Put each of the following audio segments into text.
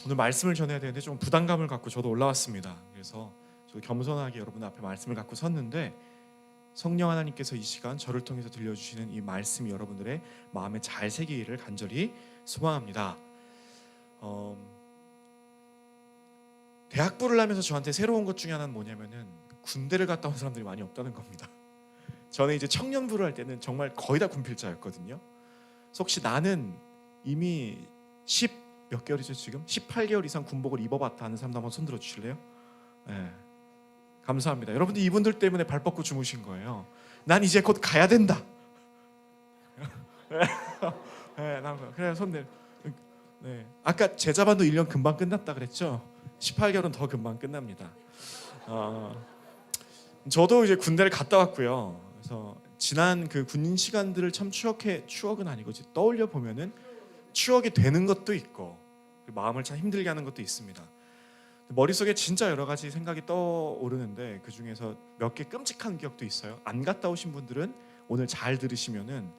오늘 말씀을 전해야 되는데 좀 부담감을 갖고 저도 올라왔습니다. 그래서 저도 겸손하게 여러분 앞에 말씀을 갖고 섰는데 성령 하나님께서 이 시간 저를 통해서 들려주시는 이 말씀이 여러분들의 마음에 잘 새기기를 간절히 소망합니다. 대학부를 하면서 저한테 새로운 것 중에 하나는 뭐냐면은 군대를 갔다 온 사람들이 많이 없다는 겁니다. 저는 이제 청년부를 할 때는 정말 거의 다 군필자였거든요. 그래서 혹시 나는 이미 10 몇 개월이죠 지금? 18개월 이상 군복을 입어봤다 하는 사람도 한번 손들어 주실래요? 네. 감사합니다. 여러분들 이분들 때문에 발 뻗고 주무신 거예요. 난 이제 곧 가야 된다. 네, 그래 손들. 네. 아까 제자반도 1년 금방 끝났다 그랬죠? 18개월은 더 금방 끝납니다. 저도 이제 군대를 갔다 왔고요. 그래서 지난 그 군인 시간들을 참 추억은 아니고 떠올려 보면은 추억이 되는 것도 있고 마음을 참 힘들게 하는 것도 있습니다. 머릿속에 진짜 여러 가지 생각이 떠오르는데 그 중에서 몇 개 끔찍한 기억도 있어요. 안 갔다 오신 분들은 오늘 잘 들으시면은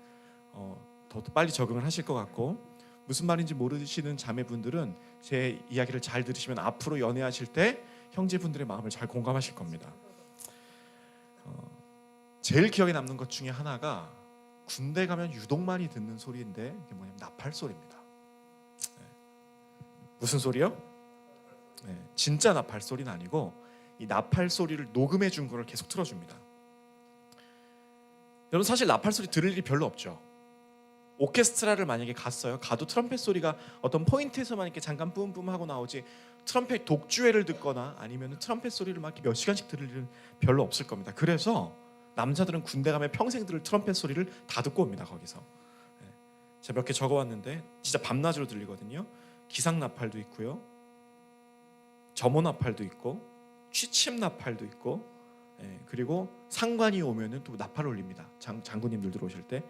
더 빨리 적응을 하실 것 같고, 무슨 말인지 모르시는 자매분들은 제 이야기를 잘 들으시면 앞으로 연애하실 때 형제분들의 마음을 잘 공감하실 겁니다. 제일 기억에 남는 것 중에 하나가 군대 가면 유독 많이 듣는 소리인데 이게 뭐냐면 나팔 소리입니다. 네. 무슨 소리요? 네, 진짜 나팔 소리는 아니고 이 나팔 소리를 녹음해 준 거를 계속 틀어줍니다. 여러분 사실 나팔 소리 들을 일이 별로 없죠. 오케스트라를 만약에 가도 트럼펫 소리가 어떤 포인트에서만 이렇게 잠깐 뿜뿜 하고 나오지, 트럼펫 독주회를 듣거나 아니면 트럼펫 소리를 막 몇 시간씩 들을 일은 별로 없을 겁니다. 그래서 남자들은 군대 가면 평생 들을 트럼펫 소리를 다 듣고 옵니다. 거기서 제가 몇 개 적어왔는데 진짜 밤낮으로 들리거든요. 기상 나팔도 있고요, 점호 나팔도 있고, 취침 나팔도 있고, 그리고 상관이 오면은 또 나팔을 올립니다. 장군님들 들어오실 때.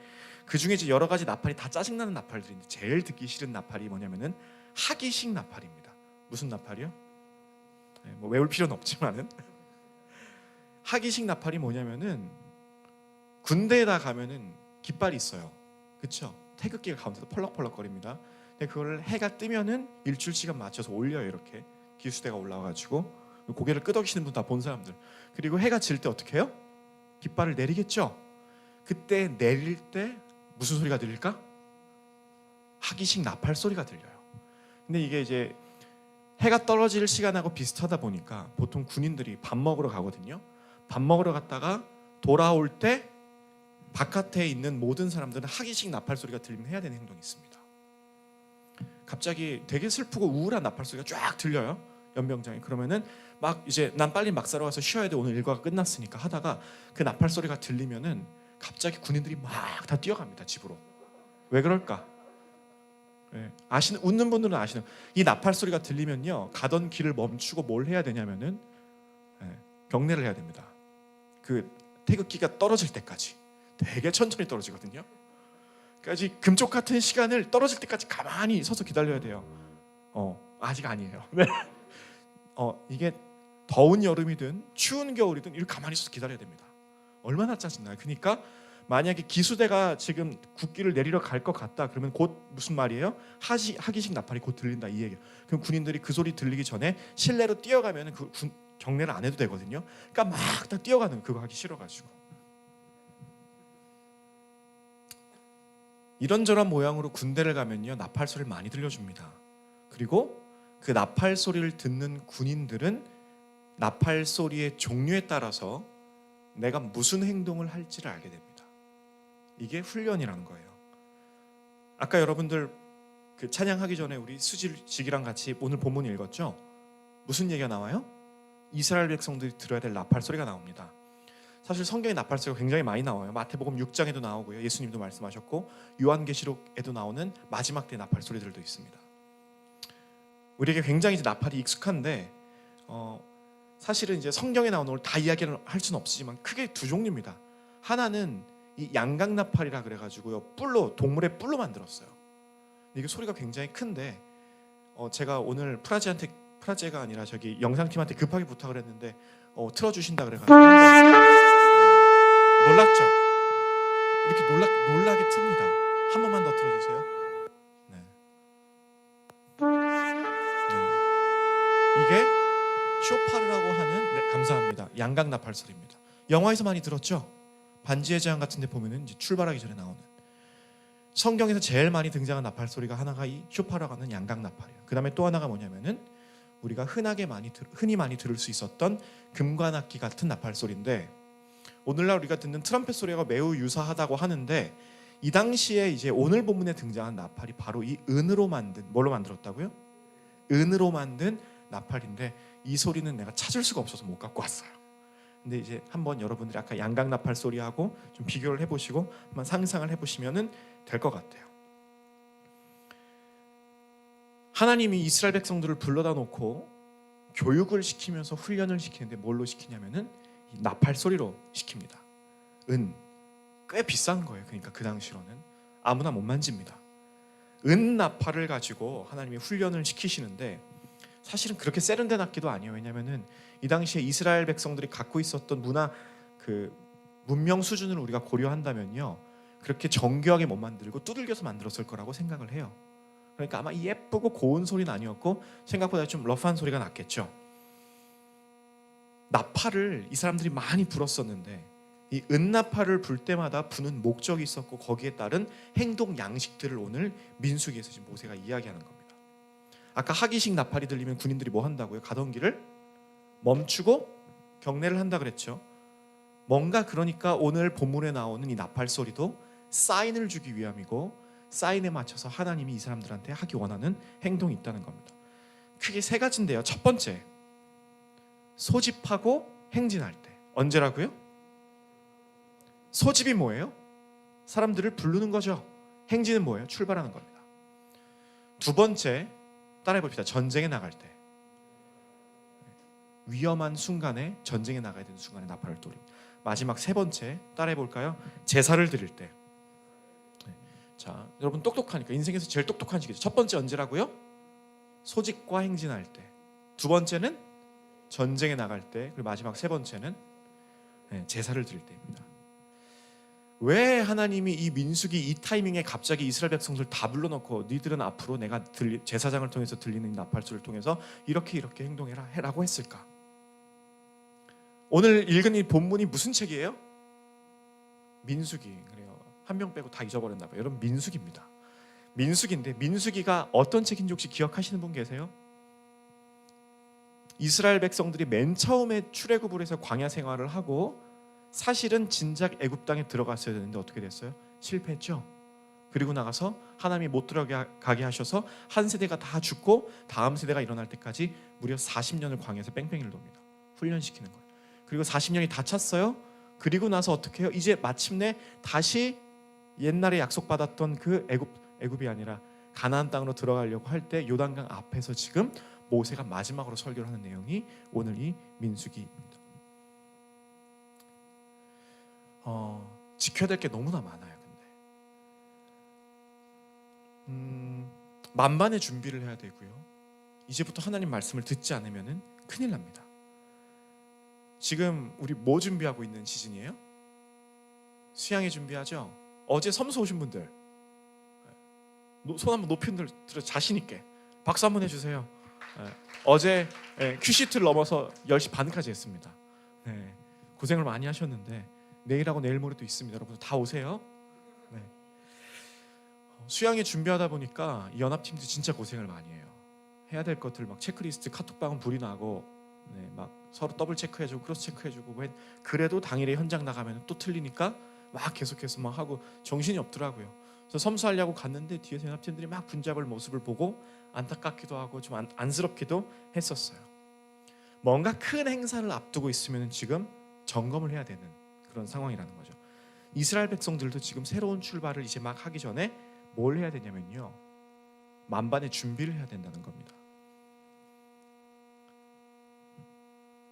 그 중에 이제 여러 가지 나팔이 다 짜증나는 나팔들인데 제일 듣기 싫은 나팔이 뭐냐면은 하기식 나팔입니다. 무슨 나팔이요? 뭐 외울 필요는 없지만은 하기식 나팔이 뭐냐면은 군대에다 가면은 깃발이 있어요. 그렇죠? 태극기가 가운데서 펄럭펄럭거립니다. 근데 그걸 해가 뜨면은 일출 시간 맞춰서 올려요. 이렇게 기수대가 올라와가지고 고개를 끄덕이시는 분 다 본 사람들. 그리고 해가 질 때 어떻게 해요? 깃발을 내리겠죠? 그때 내릴 때 무슨 소리가 들릴까? 하기식 나팔 소리가 들려요. 근데 이게 이제 해가 떨어질 시간하고 비슷하다 보니까 보통 군인들이 밥 먹으러 가거든요. 밥 먹으러 갔다가 돌아올 때 바깥에 있는 모든 사람들은 하기식 나팔 소리가 들리면 해야 되는 행동이 있습니다. 갑자기 되게 슬프고 우울한 나팔 소리가 쫙 들려요. 연병장에. 그러면은 막 이제 난 빨리 막사로 가서 쉬어야 돼, 오늘 일과가 끝났으니까 하다가 그 나팔 소리가 들리면은 갑자기 군인들이 막 다 뛰어갑니다. 집으로. 왜 그럴까? 웃는 분들은 아시는, 이 나팔 소리가 들리면요 가던 길을 멈추고 뭘 해야 되냐면은 경례를 해야 됩니다. 그 태극기가 떨어질 때까지. 되게 천천히 떨어지거든요. 그러니까 금쪽 같은 시간을 떨어질 때까지 가만히 서서 기다려야 돼요. 아직 아니에요. 이게 더운 여름이든 추운 겨울이든 이렇게 가만히 서서 기다려야 됩니다. 얼마나 짜증나요. 그러니까 만약에 기수대가 지금 국기를 내리러 갈 것 같다 그러면 곧 무슨 말이에요? 하기식 나팔이 곧 들린다 이 얘기예요. 그럼 군인들이 그 소리 들리기 전에 실내로 뛰어가면 그 경례를 안 해도 되거든요. 그러니까 막 다 뛰어가는, 그거 하기 싫어가지고. 이런저런 모양으로 군대를 가면요 나팔 소리를 많이 들려줍니다. 그리고 그 나팔 소리를 듣는 군인들은 나팔 소리의 종류에 따라서 내가 무슨 행동을 할지를 알게 됩니다. 이게 훈련이라는 거예요. 아까 여러분들 그 찬양하기 전에 우리 수지직이랑 같이 오늘 본문 읽었죠? 무슨 얘기가 나와요? 이스라엘 백성들이 들어야 될 나팔 소리가 나옵니다. 사실 성경에 나팔 소리가 굉장히 많이 나와요. 마태복음 6장에도 나오고요, 예수님도 말씀하셨고 요한계시록에도 나오는 마지막 때 나팔 소리들도 있습니다. 우리에게 굉장히 이제 나팔이 익숙한데 사실은 이제 성경에 나오는 걸 다 이야기를 할 수는 없지만 크게 두 종류입니다. 하나는 이 양각 나팔이라 그래가지고요, 뿔로, 동물의 뿔로 만들었어요. 이게 소리가 굉장히 큰데 제가 오늘 프라제가 아니라 저기 영상팀한테 급하게 부탁을 했는데 틀어주신다 그래가지고 놀랐죠? 이렇게 놀라게 틉니다. 한 번만 더 틀어주세요. 네. 양각 나팔 소리입니다. 영화에서 많이 들었죠? 반지의 제왕 같은 데 보면은 이제 출발하기 전에 나오는, 성경에서 제일 많이 등장한 나팔 소리가 하나가 이 쇼파라고 하는 양각 나팔이에요. 그 다음에 또 하나가 뭐냐면은 우리가 흔히 많이 들을 수 있었던 금관악기 같은 나팔 소리인데, 오늘날 우리가 듣는 트럼펫 소리가 매우 유사하다고 하는데, 이 당시에 이제 오늘 본문에 등장한 나팔이 바로 이 은으로 만든, 뭘로 만들었다고요? 은으로 만든 나팔인데, 이 소리는 내가 찾을 수가 없어서 못 갖고 왔어요. 근데 이제 한번 여러분들이 아까 양각 나팔 소리하고 좀 비교를 해보시고 한번 상상을 해보시면은 될 것 같아요. 하나님이 이스라엘 백성들을 불러다 놓고 교육을 시키면서 훈련을 시키는데 뭘로 시키냐면은 이 나팔 소리로 시킵니다. 꽤 비싼 거예요. 그러니까 그 당시로는 아무나 못 만집니다. 은 나팔을 가지고 하나님이 훈련을 시키시는데, 사실은 그렇게 세련된 악기도 아니에요. 왜냐하면은 이 당시에 이스라엘 백성들이 갖고 있었던 문명 수준을 우리가 고려한다면요, 그렇게 정교하게 못 만들고 두들겨서 만들었을 거라고 생각을 해요. 그러니까 아마 예쁘고 고운 소리는 아니었고 생각보다 좀 러프한 소리가 났겠죠. 나팔을 이 사람들이 많이 불었었는데, 이 은나팔을 불 때마다 부는 목적이 있었고 거기에 따른 행동 양식들을 오늘 민수기에서 지금 모세가 이야기하는 겁니다. 아까 하기식 나팔이 들리면 군인들이 뭐 한다고요? 가던 길을 멈추고 경례를 한다 그랬죠. 뭔가, 그러니까 오늘 본문에 나오는 이 나팔 소리도 사인을 주기 위함이고, 사인에 맞춰서 하나님이 이 사람들한테 하기 원하는 행동이 있다는 겁니다. 크게 세 가지인데요. 첫 번째, 소집하고 행진할 때. 언제라고요? 소집이 뭐예요? 사람들을 부르는 거죠. 행진은 뭐예요? 출발하는 겁니다. 두 번째, 따라해 봅시다. 전쟁에 나갈 때. 위험한 순간에, 전쟁에 나가야 되는 순간에 나팔을 돌립니다. 마지막 세 번째, 따라해 볼까요? 제사를 드릴 때. 자, 여러분 똑똑하니까, 인생에서 제일 똑똑한 시기죠. 첫 번째 언제라고요? 소집과 행진할 때. 두 번째는 전쟁에 나갈 때. 그리고 마지막 세 번째는 제사를 드릴 때입니다. 왜 하나님이 이 민수기 이 타이밍에 갑자기 이스라엘 백성들 다 불러놓고 니들은 앞으로 내가 제사장을 통해서 들리는 나팔소리를 통해서 이렇게 행동해라 해라고 했을까? 오늘 읽은 이 본문이 무슨 책이에요? 민수기. 그래요. 한 명 빼고 다 잊어버렸나 봐요. 여러분, 민수기입니다. 민수기인데, 민수기가 어떤 책인지 혹시 기억하시는 분 계세요? 이스라엘 백성들이 맨 처음에 출애굽을 해서 광야 생활을 하고 사실은 진작 애굽 땅에 들어갔어야 되는데 어떻게 됐어요? 실패했죠. 그리고 나가서 하나님이 못 들어가게 하셔서 한 세대가 다 죽고 다음 세대가 일어날 때까지 무려 40년을 광야에서 뺑뺑이를 돕니다. 훈련시키는 거예요. 그리고 40년이 다 찼어요. 그리고 나서 어떻게 해요? 이제 마침내 다시 옛날에 약속받았던 그 애굽이 아니라 가나안 땅으로 들어가려고 할 때 요단강 앞에서 지금 모세가 마지막으로 설교를 하는 내용이 오늘 이 민수기입니다. 지켜야 될 게 너무나 많아요. 근데 만반의 준비를 해야 되고요. 이제부터 하나님 말씀을 듣지 않으면 큰일 납니다. 지금 우리 뭐 준비하고 있는 시즌이에요? 수양회 준비하죠? 어제 섬수 오신 분들 손 한번 높이 들어 자신 있게 박수 한번 해주세요. 어제 큐시트를 넘어서 10시 반까지 했습니다. 고생을 많이 하셨는데 내일하고 내일 모레도 있습니다. 여러분 다 오세요. 수양회 준비하다 보니까 이 연합팀도 진짜 고생을 많이 해요. 해야 될 것들 막 체크리스트 카톡방은 불이 나고 막 서로 더블 체크해주고 크로스 체크해주고 그래도 당일에 현장 나가면 또 틀리니까 막 계속해서 막 하고 정신이 없더라고요. 그래서 섬수하려고 갔는데 뒤에서 연합팀들이 막 분잡을 모습을 보고 안타깝기도 하고 좀 안쓰럽기도 했었어요. 뭔가 큰 행사를 앞두고 있으면 지금 점검을 해야 되는 그런 상황이라는 거죠. 이스라엘 백성들도 지금 새로운 출발을 이제 막 하기 전에 뭘 해야 되냐면요, 만반의 준비를 해야 된다는 겁니다.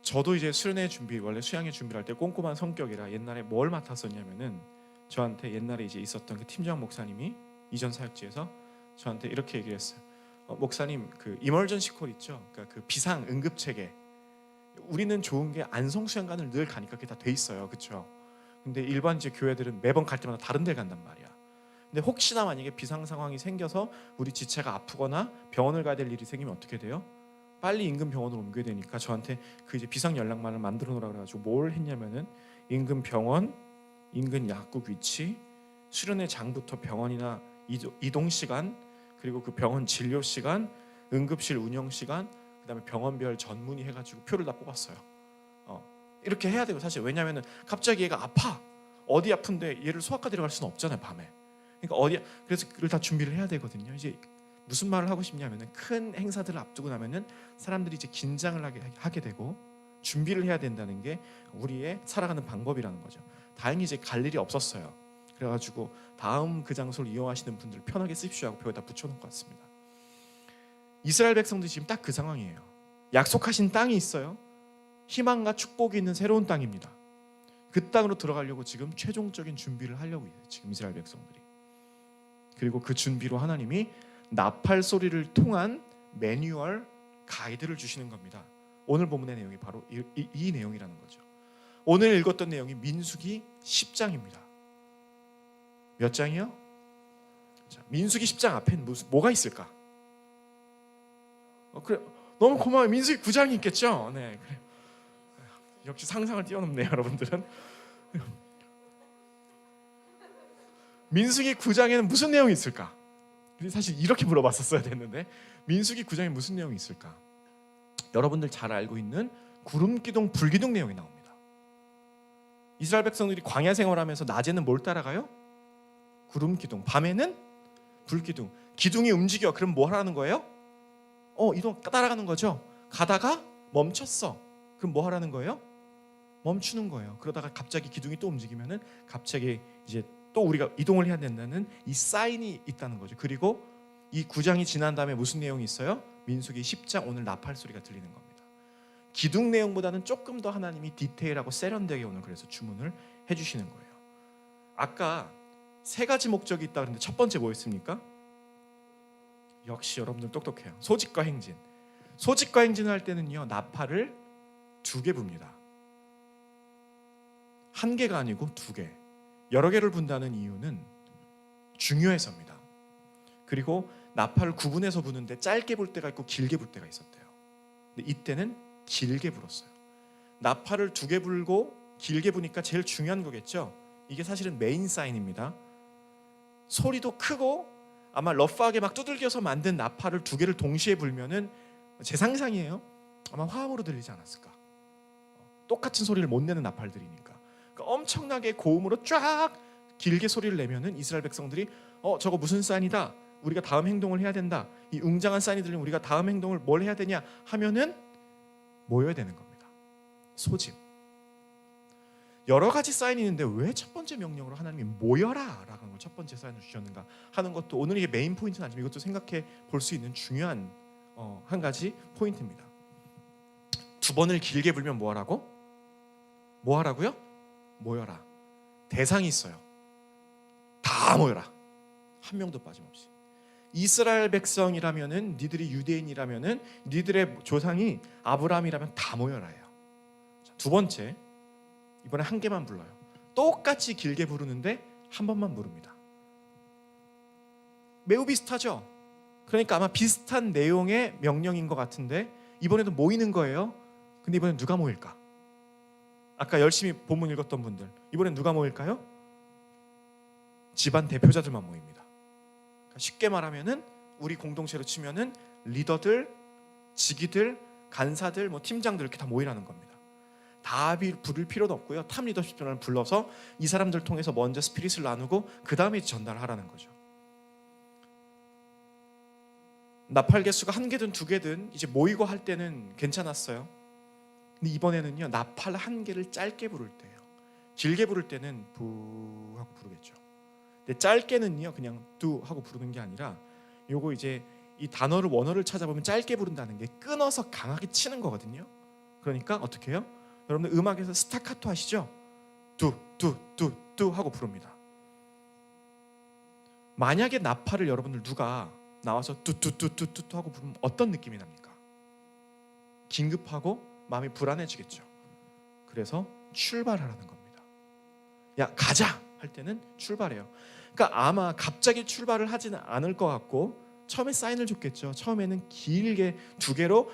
저도 이제 수련회 준비, 원래 수양회 준비를 할 때 꼼꼼한 성격이라 옛날에 뭘 맡았었냐면은 저한테 옛날에 이제 있었던 그 팀장 목사님이 이전 사역지에서 저한테 이렇게 얘기를 했어요. 목사님, 그 이멀전시 콜 있죠? 그러니까 그 비상 응급 체계. 우리는 좋은 게 안성 수양관을 늘 가니까 그게 다 돼 있어요, 그렇죠? 근데 일반 이제 교회들은 매번 갈 때마다 다른 데 간단 말이야. 근데 혹시나 만약에 비상 상황이 생겨서 우리 지체가 아프거나 병원을 가야 될 일이 생기면 어떻게 돼요? 빨리 인근 병원으로 옮겨야 되니까 저한테 그 이제 비상 연락만을 만들어 놓으라 그래가지고 뭘 했냐면은 인근 병원, 인근 약국 위치, 수련회 장부터 병원이나 이동 시간, 그리고 그 병원 진료 시간, 응급실 운영 시간, 그다음에 병원별 전문의 해가지고 표를 다 뽑았어요. 이렇게 해야 되고 사실 왜냐면은 갑자기 얘가 아파 어디 아픈데 얘를 소아과 데려갈 수는 없잖아요 밤에. 그러니까 그래서 그걸 다 준비를 해야 되거든요. 이제 무슨 말을 하고 싶냐면은 큰 행사들을 앞두고 나면은 사람들이 이제 긴장을 하게 되고 준비를 해야 된다는 게 우리의 살아가는 방법이라는 거죠. 다행히 이제 갈 일이 없었어요. 그래가지고 다음 그 장소를 이용하시는 분들 편하게 쓰십시오 하고 벽에다 붙여놓은 것 같습니다. 이스라엘 백성들이 지금 딱 그 상황이에요. 약속하신 땅이 있어요. 희망과 축복이 있는 새로운 땅입니다. 그 땅으로 들어가려고 지금 최종적인 준비를 하려고 해요. 지금 이스라엘 백성들이. 그리고 그 준비로 하나님이 나팔 소리를 통한 매뉴얼 가이드를 주시는 겁니다. 오늘 본문의 내용이 바로 이 내용이라는 거죠. 오늘 읽었던 내용이 민수기 10장입니다. 몇 장이요? 자, 민수기 10장 앞에 뭐가 있을까? 그래, 너무 고마워요. 민수기 9장이 있겠죠? 네, 그래. 역시 상상을 뛰어넘네요, 여러분들은. 민수기 9장에는 무슨 내용이 있을까? 사실 이렇게 물어봤었어야 됐는데 민수기 9장에 무슨 내용이 있을까? 여러분들 잘 알고 있는 구름기둥, 불기둥 내용이 나옵니다. 이스라엘 백성들이 광야 생활하면서 낮에는 뭘 따라가요? 구름기둥, 밤에는 불기둥. 기둥이 움직여. 그럼 뭐 하라는 거예요? 이동 따라가는 거죠. 가다가 멈췄어. 그럼 뭐 하라는 거예요? 멈추는 거예요. 그러다가 갑자기 기둥이 또 움직이면은 갑자기 이제 또 우리가 이동을 해야 된다는 이 사인이 있다는 거죠. 그리고 이 9장이 지난 다음에 무슨 내용이 있어요? 민수기 10장 오늘 나팔 소리가 들리는 겁니다. 기둥 내용보다는 조금 더 하나님이 디테일하고 세련되게 오늘 그래서 주문을 해주시는 거예요. 아까 세 가지 목적이 있다 그랬는데 첫 번째 뭐였습니까? 역시 여러분들 똑똑해요. 소집과 행진. 소집과 행진을 할 때는요 나팔을 2개 붑니다. 1개가 아니고 2개. 여러 개를 분다는 이유는 중요해서입니다. 그리고 나팔을 구분해서 부는데 짧게 불 때가 있고 길게 불 때가 있었대요. 근데 이때는 길게 불었어요. 나팔을 2개 불고 길게 부니까 제일 중요한 거겠죠. 이게 사실은 메인 사인입니다. 소리도 크고 아마 러프하게 막 두들겨서 만든 나팔을 2개를 동시에 불면은 제 상상이에요. 아마 화음으로 들리지 않았을까. 똑같은 소리를 못 내는 나팔들이니까. 그러니까 엄청나게 고음으로 쫙 길게 소리를 내면은 이스라엘 백성들이 저거 무슨 사인이다. 우리가 다음 행동을 해야 된다. 이 웅장한 사인이 들리면 우리가 다음 행동을 뭘 해야 되냐 하면은 모여야 되는 겁니다. 소집. 여러 가지 사인이 있는데 왜 첫 번째 명령으로 하나님이 모여라 라는 걸 첫 번째 사인을 주셨는가 하는 것도 오늘 이게 메인 포인트는 아니지만 이것도 생각해 볼 수 있는 중요한 한 가지 포인트입니다. 2번을 길게 불면 뭐 하라고? 뭐 하라고요? 모여라. 대상이 있어요. 다 모여라. 한 명도 빠짐없이. 이스라엘 백성이라면은 니들이 유대인이라면은 니들의 조상이 아브라함이라면 다 모여라예요. 자, 2번째. 이번에 1개만 불러요. 똑같이 길게 부르는데 한 번만 부릅니다. 매우 비슷하죠? 그러니까 아마 비슷한 내용의 명령인 것 같은데 이번에도 모이는 거예요. 근데 이번엔 누가 모일까? 아까 열심히 본문 읽었던 분들 이번엔 누가 모일까요? 집안 대표자들만 모입니다. 그러니까 쉽게 말하면은 우리 공동체로 치면은 리더들, 직위들, 간사들, 팀장들 이렇게 다 모이라는 겁니다. 다 부를 필요도 없고요. 탑 리더십들을 불러서 이 사람들 통해서 먼저 스피릿을 나누고 그 다음에 전달하라는 거죠. 나팔 개수가 1개든 2개든 이제 모이고 할 때는 괜찮았어요. 근데 이번에는요 나팔 1개를 짧게 부를 때예요. 길게 부를 때는 부 하고 부르겠죠. 근데 짧게는요 그냥 두 하고 부르는 게 아니라 요거 이제 이 단어를 원어를 찾아보면 짧게 부른다는 게 끊어서 강하게 치는 거거든요. 그러니까 어떻게 해요? 여러분들 음악에서 스타카토 하시죠? 뚜 하고 부릅니다. 만약에 나팔을 여러분들 누가 나와서 뚜 하고 부르면 어떤 느낌이 납니까? 긴급하고 마음이 불안해지겠죠. 그래서 출발하라는 겁니다. 야 가자 할 때는 출발해요. 그러니까 아마 갑자기 출발을 하지는 않을 것 같고 처음에 사인을 줬겠죠. 처음에는 길게 2개로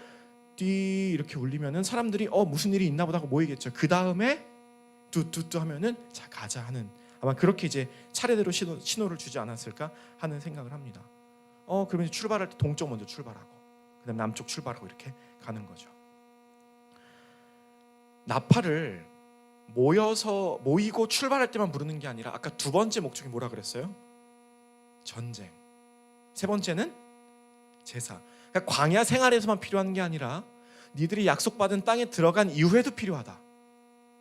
띠 이렇게 울리면은 사람들이 무슨 일이 있나 보다 하고 모이겠죠. 그 다음에 뚜뚜뚜 하면은 자 가자 하는, 아마 그렇게 이제 차례대로 신호를 주지 않았을까 하는 생각을 합니다. 그러면 이제 출발할 때 동쪽 먼저 출발하고 그다음 남쪽 출발하고 이렇게 가는 거죠. 나팔을 모이고 출발할 때만 부르는 게 아니라 아까 두 번째 목적이 뭐라 그랬어요? 전쟁. 세 번째는 제사. 그러니까 광야 생활에서만 필요한 게 아니라 니들이 약속받은 땅에 들어간 이후에도 필요하다.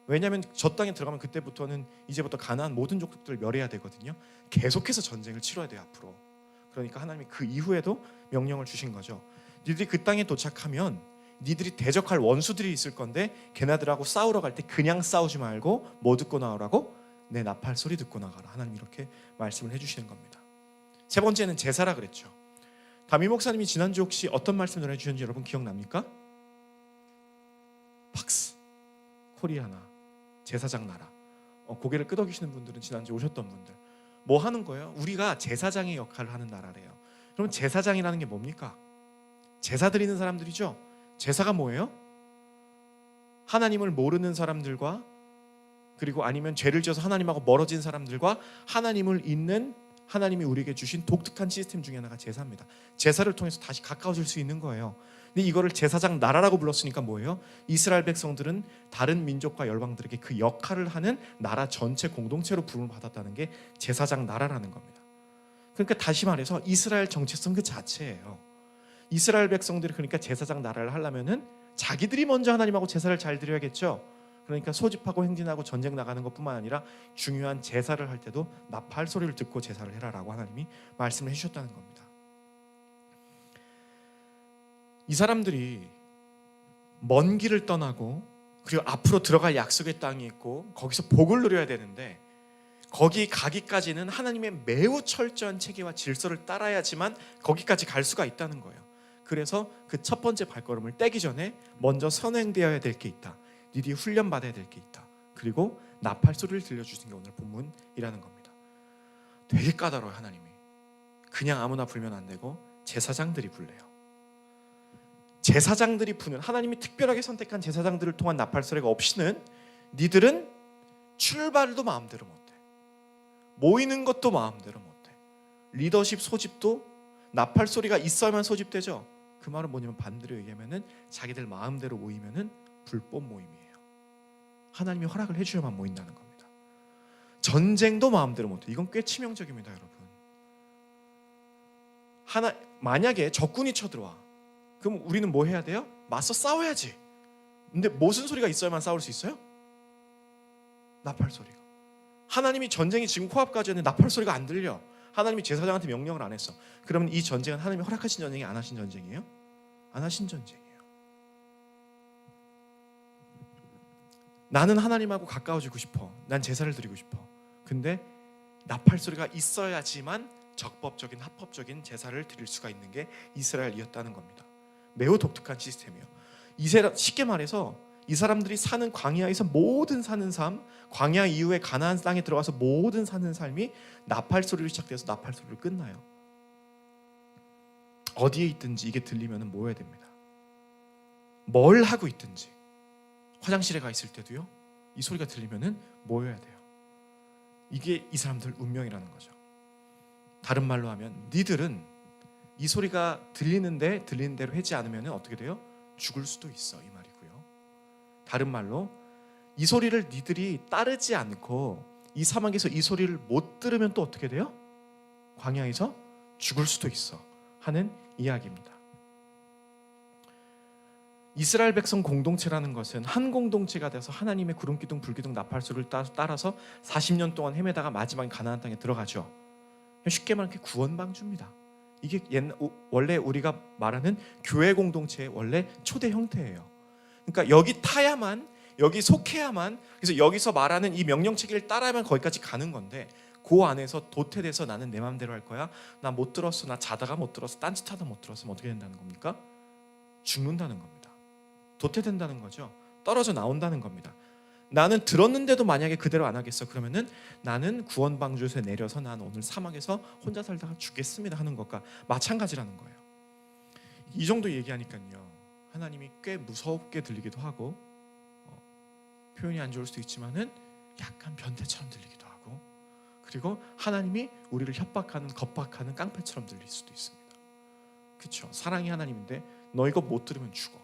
왜냐하면 저 땅에 들어가면 그때부터는 이제부터 가나안 모든 족속들을 멸해야 되거든요. 계속해서 전쟁을 치러야 돼요 앞으로. 그러니까 하나님이 그 이후에도 명령을 주신 거죠. 니들이 그 땅에 도착하면 니들이 대적할 원수들이 있을 건데 걔네들하고 싸우러 갈 때 그냥 싸우지 말고 뭐 듣고 나오라고? 내 나팔 소리 듣고 나가라. 하나님 이렇게 말씀을 해주시는 겁니다. 세 번째는 제사라 그랬죠. 담임 목사님이 지난주 혹시 어떤 말씀을 해주셨는지 여러분 기억납니까? 팍스 코리아나 제사장 나라. 고개를 끄덕이시는 분들은 지난주에 오셨던 분들 뭐 하는 거예요? 우리가 제사장의 역할을 하는 나라래요. 그럼 제사장이라는 게 뭡니까? 제사 드리는 사람들이죠. 제사가 뭐예요? 하나님을 모르는 사람들과 그리고 아니면 죄를 지어서 하나님하고 멀어진 사람들과 하나님을 잇는, 하나님이 우리에게 주신 독특한 시스템 중에 하나가 제사입니다. 제사를 통해서 다시 가까워질 수 있는 거예요. 근데 이거를 제사장 나라라고 불렀으니까 뭐예요? 이스라엘 백성들은 다른 민족과 열방들에게 그 역할을 하는 나라 전체 공동체로 부름을 받았다는 게 제사장 나라라는 겁니다. 그러니까 다시 말해서 이스라엘 정체성 그 자체예요. 이스라엘 백성들이 그러니까 제사장 나라를 하려면은 자기들이 먼저 하나님하고 제사를 잘 드려야겠죠. 그러니까 소집하고 행진하고 전쟁 나가는 것뿐만 아니라 중요한 제사를 할 때도 나팔 소리를 듣고 제사를 해라라고 하나님이 말씀을 해주셨다는 겁니다. 이 사람들이 먼 길을 떠나고 그리고 앞으로 들어갈 약속의 땅이 있고 거기서 복을 누려야 되는데 거기 가기까지는 하나님의 매우 철저한 체계와 질서를 따라야지만 거기까지 갈 수가 있다는 거예요. 그래서 그 첫 번째 발걸음을 떼기 전에 먼저 선행되어야 될 게 있다. 니들이 훈련받아야 될 게 있다. 그리고 나팔 소리를 들려주신 게 오늘 본문이라는 겁니다. 되게 까다로워요 하나님이. 그냥 아무나 불면 안 되고 제사장들이 불래요. 제사장들이 부는, 하나님이 특별하게 선택한 제사장들을 통한 나팔 소리가 없이는 니들은 출발도 마음대로 못해. 모이는 것도 마음대로 못해. 리더십 소집도 나팔 소리가 있어야만 소집되죠. 그 말은 뭐냐면 반대로 얘기하면은 자기들 마음대로 모이면은 불법 모임이에요. 하나님이 허락을 해주셔야만 모인다는 겁니다. 전쟁도 마음대로 못해. 이건 꽤 치명적입니다, 여러분. 만약에 적군이 쳐들어와. 그럼 우리는 뭐 해야 돼요? 맞서 싸워야지. 근데 무슨 소리가 있어야만 싸울 수 있어요? 나팔 소리가. 하나님이 전쟁이 지금 코앞까지 왔는데 나팔 소리가 안 들려. 하나님이 제사장한테 명령을 안 했어. 그러면 이 전쟁은 하나님이 허락하신 전쟁이 안 하신 전쟁이에요? 안 하신 전쟁이에요. 나는 하나님하고 가까워지고 싶어. 난 제사를 드리고 싶어. 근데 나팔 소리가 있어야지만 적법적인 합법적인 제사를 드릴 수가 있는 게 이스라엘이었다는 겁니다. 매우 독특한 시스템이에요. 쉽게 말해서 이 사람들이 사는 광야에서 모든 사는 삶, 광야 이후에 가나안 땅에 들어가서 모든 사는 삶이 나팔 소리로 시작돼서 나팔 소리로 끝나요. 어디에 있든지 이게 들리면 모여야 됩니다. 뭘 하고 있든지 화장실에 가 있을 때도요. 이 소리가 들리면 모여야 돼요. 이게 이 사람들 운명이라는 거죠. 다른 말로 하면 니들은 이 소리가 들리는데 들리는 대로 하지 않으면 어떻게 돼요? 죽을 수도 있어, 이 말이고요. 다른 말로 이 소리를 니들이 따르지 않고 이 사막에서 이 소리를 못 들으면 또 어떻게 돼요? 광야에서 죽을 수도 있어 하는 이야기입니다. 이스라엘 백성 공동체라는 것은 한 공동체가 돼서 하나님의 구름기둥, 불기둥, 나팔소리를 따라서 40년 동안 헤매다가 마지막에 가나안 땅에 들어가죠. 쉽게 말하면 구원방주입니다. 이게 원래 우리가 말하는 교회 공동체의 원래 초대 형태예요. 그러니까 여기 타야만, 여기 속해야만, 그래서 여기서 말하는 이 명령체계를 따라야만 거기까지 가는 건데 그 안에서 도태돼서 나는 내 마음대로 할 거야. 나 못 들었어. 나 자다가 못 들었어. 딴짓하다 못 들었으면 어떻게 된다는 겁니까? 죽는다는 겁니다. 도태된다는 거죠. 떨어져 나온다는 겁니다. 나는 들었는데도 만약에 그대로 안 하겠어. 그러면은 나는 구원방주에서 내려서 난 오늘 사막에서 혼자 살다가 죽겠습니다 하는 것과 마찬가지라는 거예요. 이 정도 얘기하니까요. 하나님이 꽤 무섭게 들리기도 하고 표현이 안 좋을 수도 있지만은 약간 변태처럼 들리기도 하고, 그리고 하나님이 우리를 협박하는 겁박하는 깡패처럼 들릴 수도 있습니다. 그렇죠? 사랑이 하나님인데 너 이거 못 들으면 죽어,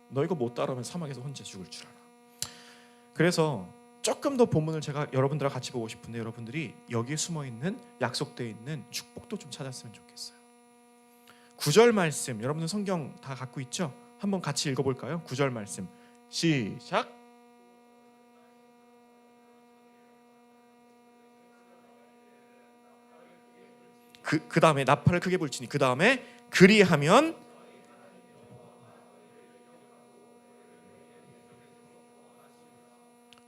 너 이거 못 따르면 사막에서 혼자 죽을 줄 알아. 그래서 조금 더 본문을 제가 여러분들과 같이 보고 싶은데, 여러분들이 여기에 숨어있는 약속되어 있는 축복도 좀 찾았으면 좋겠어요. 9절 말씀, 여러분들 성경 다 갖고 있죠? 한번 같이 읽어볼까요? 9절 말씀 시작. 그 다음에 나팔을 크게 불지니 그 다음에 그리하면,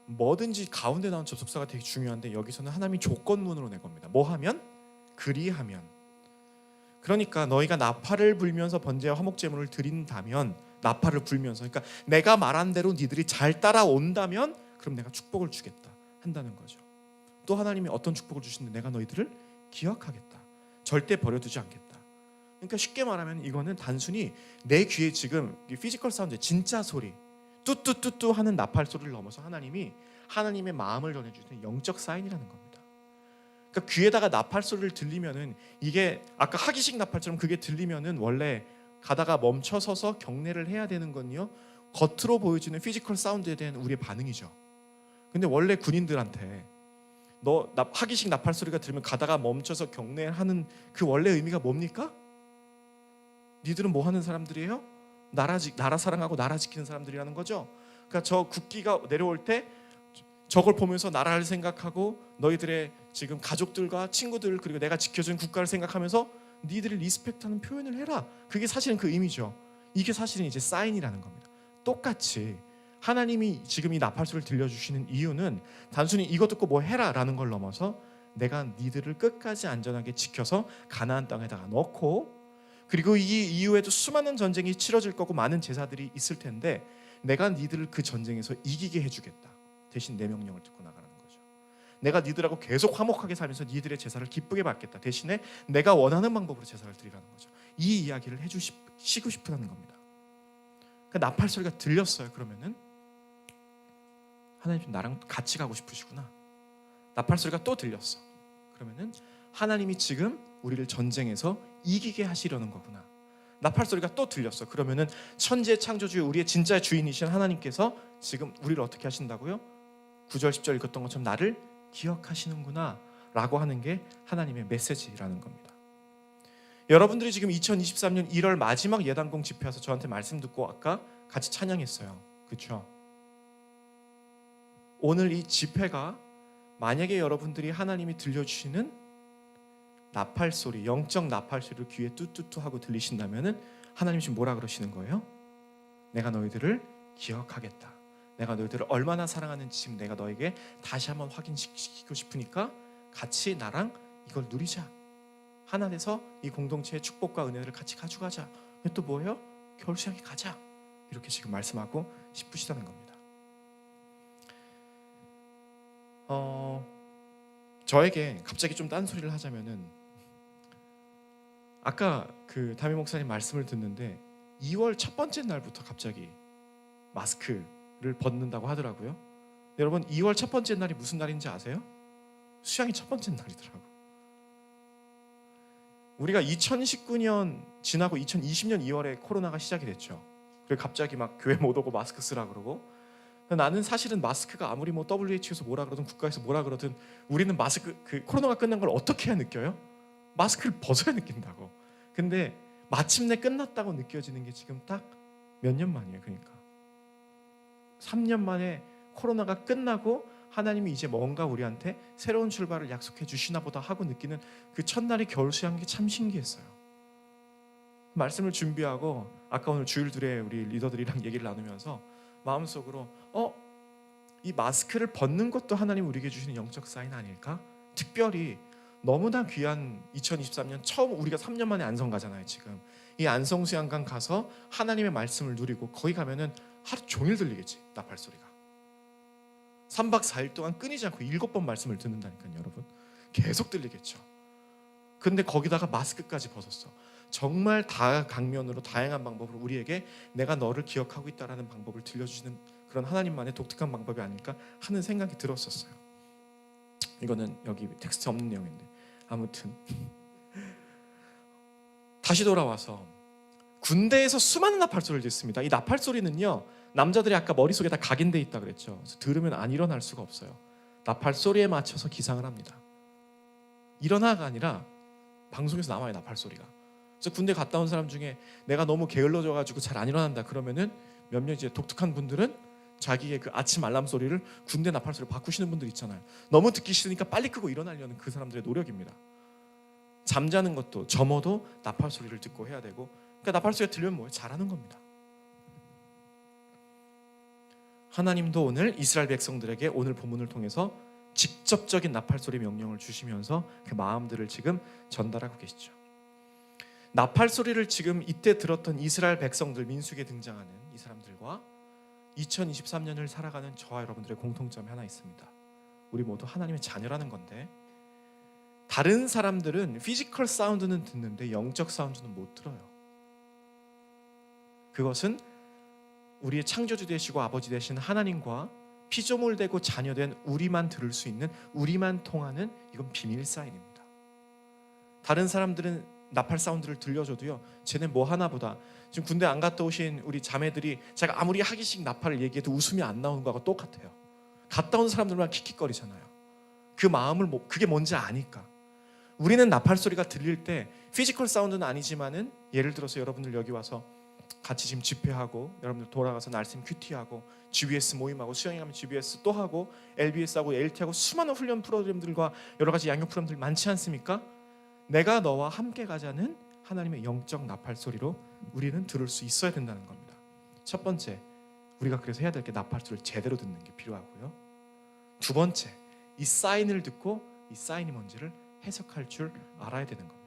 뭐든지 가운데 나온 접속사가 되게 중요한데 여기서는 하나님이 조건문으로 낸 겁니다. 뭐 하면? 그리하면. 그러니까 너희가 나팔을 불면서 번제와 화목제물을 드린다면, 나팔을 불면서, 그러니까 내가 말한 대로 니들이 잘 따라온다면 그럼 내가 축복을 주겠다 한다는 거죠. 또 하나님이 어떤 축복을 주시는데, 내가 너희들을 기억하겠다, 절대 버려두지 않겠다. 그러니까 쉽게 말하면 이거는 단순히 내 귀에 지금 피지컬 사운드, 진짜 소리, 뚜뚜뚜뚜 하는 나팔 소리를 넘어서 하나님이 하나님의 마음을 전해주시는 영적 사인이라는 겁니다. 그러니까 귀에다가 나팔 소리를 들리면은, 이게 아까 하기식 나팔처럼 그게 들리면은 원래 가다가 멈춰서서 경례를 해야 되는 건요, 겉으로 보여지는 피지컬 사운드에 대한 우리의 반응이죠. 근데 원래 군인들한테 너 하기식 나팔 소리가 들으면 가다가 멈춰서 경례하는 그 원래 의미가 뭡니까? 니들은 뭐 하는 사람들이에요? 나라 사랑하고 나라 지키는 사람들이라는 거죠. 그러니까 저 국기가 내려올 때 저걸 보면서 나라를 생각하고, 너희들의 지금 가족들과 친구들, 그리고 내가 지켜준 국가를 생각하면서 니들을 리스펙트하는 표현을 해라. 그게 사실은 그 의미죠. 이게 사실은 이제 사인이라는 겁니다. 똑같이 하나님이 지금 이 나팔 소리를 들려주시는 이유는 단순히 이거 듣고 뭐 해라라는 걸 넘어서, 내가 니들을 끝까지 안전하게 지켜서 가나안 땅에다가 넣고, 그리고 이 이후에도 수많은 전쟁이 치러질 거고 많은 제사들이 있을 텐데 내가 니들을 그 전쟁에서 이기게 해주겠다. 대신 내 명령을 듣고 나가는 거죠. 내가 니들하고 계속 화목하게 살면서 니들의 제사를 기쁘게 받겠다. 대신에 내가 원하는 방법으로 제사를 드리라는 거죠. 이 이야기를 해주시고 싶다는 겁니다. 그 나팔 소리가 들렸어요. 그러면은 하나님 나랑 같이 가고 싶으시구나. 나팔 소리가 또 들렸어. 그러면은 하나님이 지금 우리를 전쟁에서 이기게 하시려는 거구나. 나팔 소리가 또 들렸어. 그러면은 천지의 창조주의 우리의 진짜 주인이신 하나님께서 지금 우리를 어떻게 하신다고요? 9절 10절 읽었던 것처럼 나를 기억하시는구나 라고 하는 게 하나님의 메시지라는 겁니다. 여러분들이 지금 2023년 1월 마지막 예단공 집회 와서 저한테 말씀 듣고 아까 같이 찬양했어요. 그렇죠? 오늘 이 집회가 만약에 여러분들이 하나님이 들려주시는 나팔 소리, 영적 나팔 소리를 귀에 뚜뚜뚜 하고 들리신다면은 하나님이 지금 뭐라 그러시는 거예요? 내가 너희들을 기억하겠다. 내가 너희들을 얼마나 사랑하는지 지금 내가 너에게 다시 한번 확인시키고 싶으니까 같이 나랑 이걸 누리자. 하나 돼서 이 공동체의 축복과 은혜를 같이 가져가자. 또 뭐예요? 겨울수양에 가자. 이렇게 지금 말씀하고 싶으시다는 겁니다. 저에게 갑자기 좀 딴소리를 하자면은, 아까 그 담임 목사님 말씀을 듣는데 2월 첫 번째 날부터 갑자기 마스크를 벗는다고 하더라고요. 여러분 2월 첫 번째 날이 무슨 날인지 아세요? 수양이 첫 번째 날이더라고. 우리가 2019년 지나고 2020년 2월에 코로나가 시작이 됐죠. 그리고 갑자기 막 교회 못 오고 마스크 쓰라 그러고, 나는 사실은 마스크가 아무리 뭐 WHO에서 뭐라 그러든 국가에서 뭐라 그러든 우리는 마스크, 그 코로나가 끝난 걸 어떻게 해야 느껴요? 마스크를 벗어야 느낀다고. 근데 마침내 끝났다고 느껴지는 게 지금 딱 몇 년 만이에요. 그러니까 3년 만에 코로나가 끝나고 하나님이 이제 뭔가 우리한테 새로운 출발을 약속해 주시나 보다 하고 느끼는 그 첫날이 겨울 수양인 게 참 신기했어요. 말씀을 준비하고 아까 오늘 주일 둘에 우리 리더들이랑 얘기를 나누면서 마음속으로 이 마스크를 벗는 것도 하나님 우리에게 주시는 영적 사인 아닐까? 특별히 너무나 귀한 2023년 처음 우리가 3년 만에 안성 가잖아요. 지금 이 안성 수양관 가서 하나님의 말씀을 누리고, 거기 가면은 하루 종일 들리겠지, 나팔 소리가. 3박 4일 동안 끊이지 않고 7번 말씀을 듣는다니까요. 여러분 계속 들리겠죠. 근데 거기다가 마스크까지 벗었어. 정말 다각면으로 다양한 방법으로 우리에게 내가 너를 기억하고 있다라는 방법을 들려주시는 그런 하나님만의 독특한 방법이 아닐까 하는 생각이 들었었어요. 이거는 여기 텍스트 없는 내용인데 아무튼 다시 돌아와서 군대에서 수많은 나팔 소리를 듣습니다. 이 나팔 소리는요, 남자들이 아까 머릿속에 다 각인돼 있다 그랬죠. 그래서 들으면 안 일어날 수가 없어요. 나팔 소리에 맞춰서 기상을 합니다. 일어나가 아니라 방송에서 나와요, 나팔 소리가. 그래서 군대 갔다 온 사람 중에 내가 너무 게을러져 가지고 잘 안 일어난다 그러면은 몇몇 이제 독특한 분들은 자기의 그 아침 알람 소리를 군대 나팔 소리로 바꾸시는 분들 있잖아요. 너무 듣기 싫으니까 빨리 끄고 일어나려는 그 사람들의 노력입니다. 잠자는 것도 점어도 나팔 소리를 듣고 해야 되고, 그러니까 나팔 소리가 들리면 뭐예요? 잘하는 겁니다. 하나님도 오늘 이스라엘 백성들에게 오늘 본문을 통해서 직접적인 나팔 소리 명령을 주시면서 그 마음들을 지금 전달하고 계시죠. 나팔 소리를 지금 이때 들었던 이스라엘 백성들, 민수기에 등장하는 이 사람들과 2023년을 살아가는 저와 여러분들의 공통점이 하나 있습니다. 우리 모두 하나님의 자녀라는 건데, 다른 사람들은 피지컬 사운드는 듣는데 영적 사운드는 못 들어요. 그것은 우리의 창조주 되시고 아버지 되신 하나님과 피조물 되고 자녀된 우리만 들을 수 있는, 우리만 통하는, 이건 비밀 사인입니다. 다른 사람들은 나팔 사운드를 들려줘도요, 쟤네 뭐 하나 보다. 지금 군대 안 갔다 오신 우리 자매들이 제가 아무리 하기식 나팔을 얘기해도 웃음이 안 나오는 거하고 똑같아요. 갔다 온 사람들만 킥킥거리잖아요. 그 마음을 그게 뭔지 아니까. 우리는 나팔 소리가 들릴 때 피지컬 사운드는 아니지만은, 예를 들어서 여러분들 여기 와서 같이 지금 집회하고, 여러분들 돌아가서 날씀 큐티하고, GBS 모임하고, 수영회 가면 GBS 또 하고, LBS하고 LT하고 수많은 훈련 프로그램들과 여러 가지 양육 프로그램들 많지 않습니까? 내가 너와 함께 가자는 하나님의 영적 나팔 소리로 우리는 들을 수 있어야 된다는 겁니다. 첫 번째, 우리가 그래서 해야 될 게 나팔 소리를 제대로 듣는 게 필요하고요. 두 번째, 이 사인을 듣고 이 사인이 뭔지를 해석할 줄 알아야 되는 겁니다.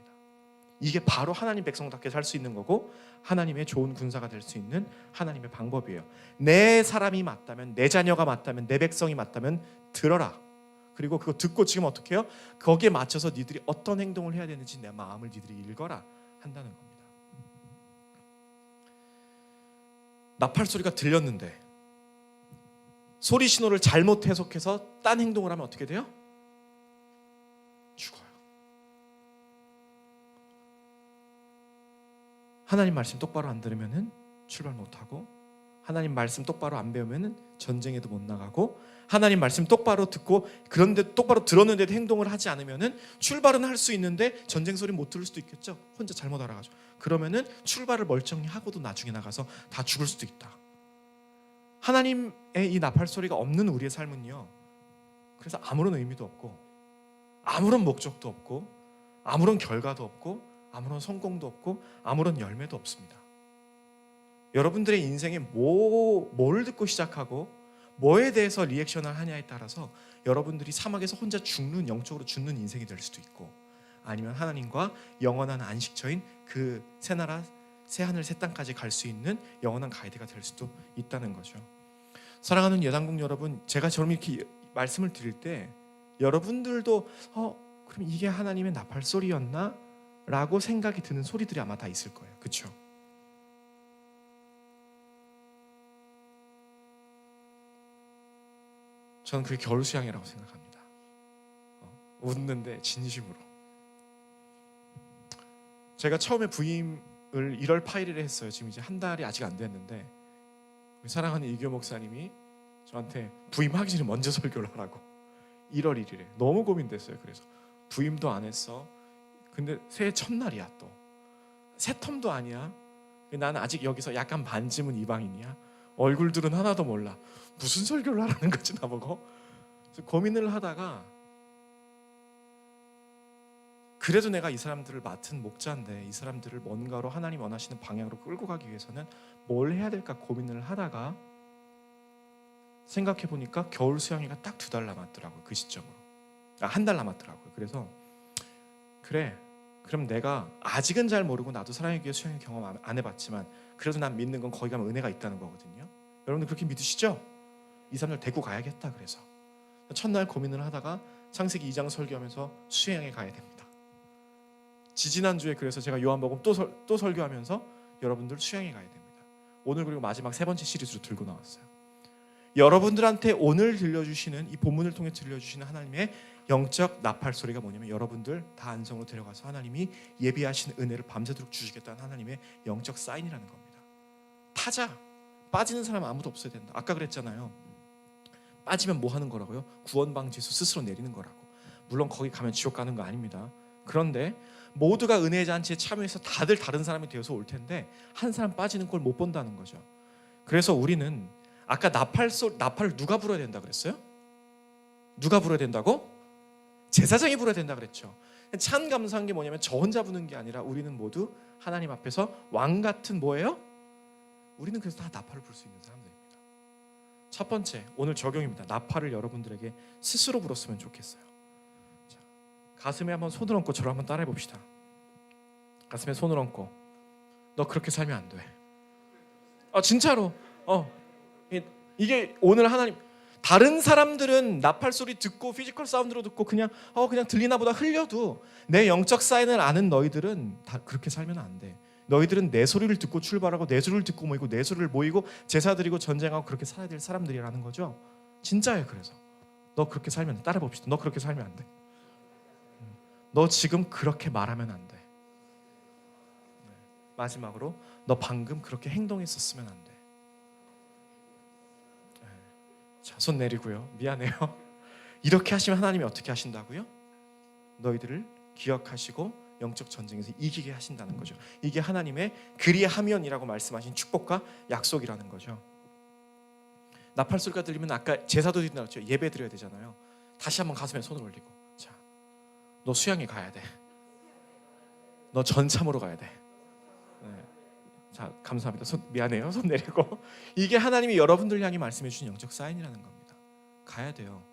이게 바로 하나님 백성답게 살 수 있는 거고, 하나님의 좋은 군사가 될 수 있는 하나님의 방법이에요. 내 사람이 맞다면, 내 자녀가 맞다면, 내 백성이 맞다면 들어라. 그리고 그거 듣고 지금 어떻게 해요? 거기에 맞춰서 니들이 어떤 행동을 해야 되는지 내 마음을 니들이 읽어라 한다는 겁니다. 나팔 소리가 들렸는데 소리 신호를 잘못 해석해서 딴 행동을 하면 어떻게 돼요? 죽어요. 하나님 말씀 똑바로 안 들으면은 출발 못하고, 하나님 말씀 똑바로 안 배우면은 전쟁에도 못 나가고, 하나님 말씀 똑바로 듣고 그런데 똑바로 들었는데도 행동을 하지 않으면은 출발은 할 수 있는데 전쟁 소리 못 들을 수도 있겠죠. 혼자 잘못 알아가지고. 그러면은 출발을 멀쩡히 하고도 나중에 나가서 다 죽을 수도 있다. 하나님의 이 나팔 소리가 없는 우리의 삶은요, 그래서 아무런 의미도 없고, 아무런 목적도 없고, 아무런 결과도 없고, 아무런 성공도 없고, 아무런 열매도 없습니다. 여러분들의 인생에 뭘 듣고 시작하고 뭐에 대해서 리액션을 하냐에 따라서 여러분들이 사막에서 혼자 죽는, 영적으로 죽는 인생이 될 수도 있고, 아니면 하나님과 영원한 안식처인 그 새나라 새하늘 새 땅까지 갈 수 있는 영원한 가이드가 될 수도 있다는 거죠. 사랑하는 예단국 여러분, 제가 저럼 이렇게 말씀을 드릴 때 여러분들도 그럼 이게 하나님의 나팔 소리였나? 라고 생각이 드는 소리들이 아마 다 있을 거예요. 그렇죠? 저는 그게 겨울 수양이라고 생각합니다. 웃는데 진심으로. 제가 처음에 부임을 1월 8일에 했어요. 지금 이제 한 달이 아직 안 됐는데, 우리 사랑하는 이교 목사님이 저한테 부임하기 전에 먼저 설교를 하라고. 1월 1일에 너무 고민됐어요. 그래서 부임도 안 했어. 근데 새해 첫날이야. 또 새 텀도 아니야. 나는 아직 여기서 약간 반쯤은 이방인이야. 얼굴들은 하나도 몰라. 무슨 설교를 하라는 거지 나보고. 그래서 고민을 하다가, 그래도 내가 이 사람들을 맡은 목자인데 이 사람들을 뭔가로 하나님 원하시는 방향으로 끌고 가기 위해서는 뭘 해야 될까 고민을 하다가 생각해 보니까 겨울 수양회가 딱 2달 남았더라고요. 그 시점으로. 한 달 남았더라고요. 그래서 그래, 그럼 내가 아직은 잘 모르고, 나도 사랑의 교회 수양회 경험 안 해봤지만 그래도 난 믿는 건 거기 가면 은혜가 있다는 거거든요. 여러분들 그렇게 믿으시죠? 이 사람들 데리고 가야겠다. 그래서 첫날 고민을 하다가 창세기 2장 설교하면서 수양회 가야 됩니다. 지지난주에 그래서 제가 요한복음 또 설교하면서 여러분들 수양에 가야 됩니다. 오늘 그리고 마지막 세 번째 시리즈로 들고 나왔어요. 여러분들한테 오늘 들려주시는 이 본문을 통해 들려주시는 하나님의 영적 나팔 소리가 뭐냐면 여러분들 다 안성으로 데려가서 하나님이 예비하신 은혜를 밤새도록 주시겠다는 하나님의 영적 사인이라는 겁니다. 타자 빠지는 사람 아무도 없어야 된다. 아까 그랬잖아요. 빠지면 뭐 하는 거라고요? 구원방지수 스스로 내리는 거라고. 물론 거기 가면 지옥 가는 거 아닙니다. 그런데 모두가 은혜의 잔치에 참여해서 다들 다른 사람이 되어서 올 텐데 한 사람 빠지는 걸 못 본다는 거죠. 그래서 우리는 아까 나팔을 누가 불어야 된다 그랬어요? 누가 불어야 된다고? 제사장이 불어야 된다 그랬죠. 참 감사한 게 뭐냐면 저 혼자 부는 게 아니라 우리는 모두 하나님 앞에서 왕 같은 뭐예요? 우리는 그래서 다 나팔을 불 수 있는 사람들입니다. 첫 번째, 오늘 적용입니다. 나팔을 여러분들에게 스스로 불었으면 좋겠어요. 자, 가슴에 한번 손을 얹고 저를 한번 따라해 봅시다. 가슴에 손을 얹고 너 그렇게 살면 안 돼. 진짜로. 이게 오늘 하나님, 다른 사람들은 나팔 소리 듣고 피지컬 사운드로 듣고 그냥 들리나 보다 흘려도 내 영적 사인을 아는 너희들은 다 그렇게 살면 안 돼. 너희들은 내 소리를 듣고 출발하고 내 소리를 듣고 모이고 내 소리를 모이고 제사 드리고 전쟁하고 그렇게 살아야 될 사람들이라는 거죠. 진짜예요. 그래서 너 그렇게 살면 따라 봅시다. 너 그렇게 살면 안 돼. 너 지금 그렇게 말하면 안 돼. 마지막으로 너 방금 그렇게 행동했었으면 안 돼. 자, 손 내리고요. 미안해요. 이렇게 하시면 하나님이 어떻게 하신다고요? 너희들을 기억하시고 영적 전쟁에서 이기게 하신다는 거죠. 이게 하나님의 그리하면이라고 말씀하신 축복과 약속이라는 거죠. 나팔 소리가 들리면 아까 제사도 드린다고 했죠. 예배 드려야 되잖아요. 다시 한번 가슴에 손을 올리고, 자, 너 수양에 가야 돼. 너 전참으로 가야 돼. 자, 감사합니다. 미안해요. 손 내리고. 이게 하나님이 여러분들 향해 말씀해 주신 영적 사인이라는 겁니다. 가야 돼요.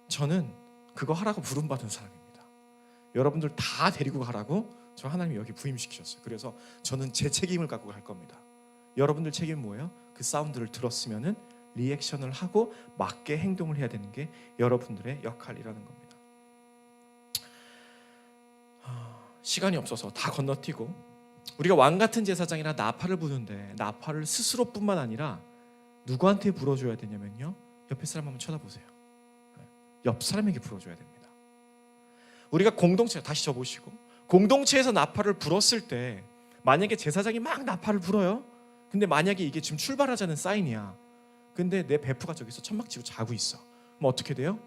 저는 그거 하라고 부름받은 사람입니다. 여러분들 다 데리고 가라고 저 하나님이 여기 부임시키셨어요. 그래서 저는 제 책임을 갖고 갈 겁니다. 여러분들 책임은 뭐예요? 그 사운드를 들었으면은 리액션을 하고 맞게 행동을 해야 되는 게 여러분들의 역할이라는 겁니다. 시간이 없어서 다 건너뛰고 우리가 왕 같은 제사장이라 나팔을 부는데 나팔을 스스로뿐만 아니라 누구한테 불어줘야 되냐면요, 옆에 사람 한번 쳐다보세요. 옆 사람에게 불어줘야 됩니다. 우리가 공동체, 다시 저보시고, 공동체에서 나팔을 불었을 때 만약에 제사장이 막 나팔을 불어요. 근데 만약에 이게 지금 출발하자는 사인이야. 근데 내 베프가 저기서 천막치고 자고 있어. 그럼 어떻게 돼요?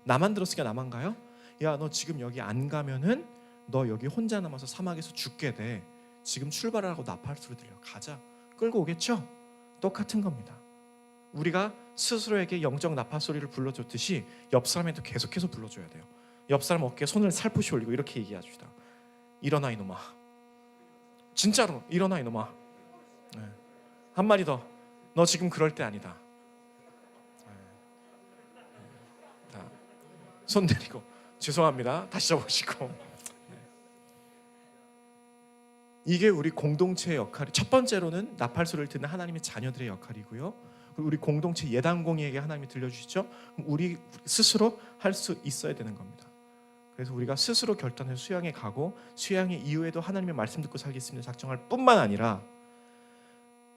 나만 들었으니까 나만 가요? 야, 너 지금 여기 안 가면은 너 여기 혼자 남아서 사막에서 죽게 돼. 지금 출발하라고 나팔 소리 들려. 가자. 끌고 오겠죠? 똑같은 겁니다. 우리가 스스로에게 영적 나팔 소리를 불러줬듯이 옆 사람에도 계속해서 불러줘야 돼요. 옆 사람 어깨에 손을 살포시 올리고 이렇게 얘기합시다. 일어나 이놈아. 진짜로 일어나 이놈아. 네. 한 마디 더. 너 지금 그럴 때 아니다. 네. 손 내리고 죄송합니다. 다시 접으시고. 이게 우리 공동체의 역할이, 첫 번째로는 나팔 소리를 듣는 하나님의 자녀들의 역할이고요. 그리고 우리 공동체 예단공의에게 하나님이 들려주시죠. 그럼 우리 스스로 할 수 있어야 되는 겁니다. 그래서 우리가 스스로 결단해서 수양에 가고 수양의 이후에도 하나님의 말씀 듣고 살겠습니다 작정할 뿐만 아니라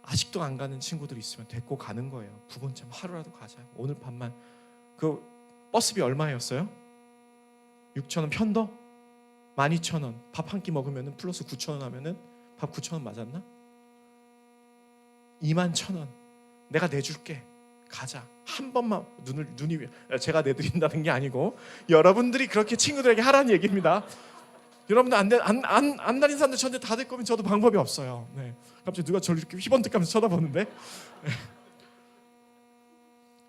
아직도 안 가는 친구들 있으면 데리고 가는 거예요. 부번쯤 하루라도 가자. 오늘 밤만. 그 버스비 얼마였어요? 6,000원 편더? 12,000원. 밥 한 끼 먹으면 플러스 9,000원 하면은 밥 9,000원 맞았나? 21,000원. 내가 내줄게. 가자. 한 번만. 눈이 제가 내드린다는 게 아니고 여러분들이 그렇게 친구들에게 하라는 얘기입니다. 여러분들 안 다닌 사람들 저한테 다 될 거면 저도 방법이 없어요. 네. 갑자기 누가 저를 이렇게 휘번뜩하면서 쳐다보는데 네.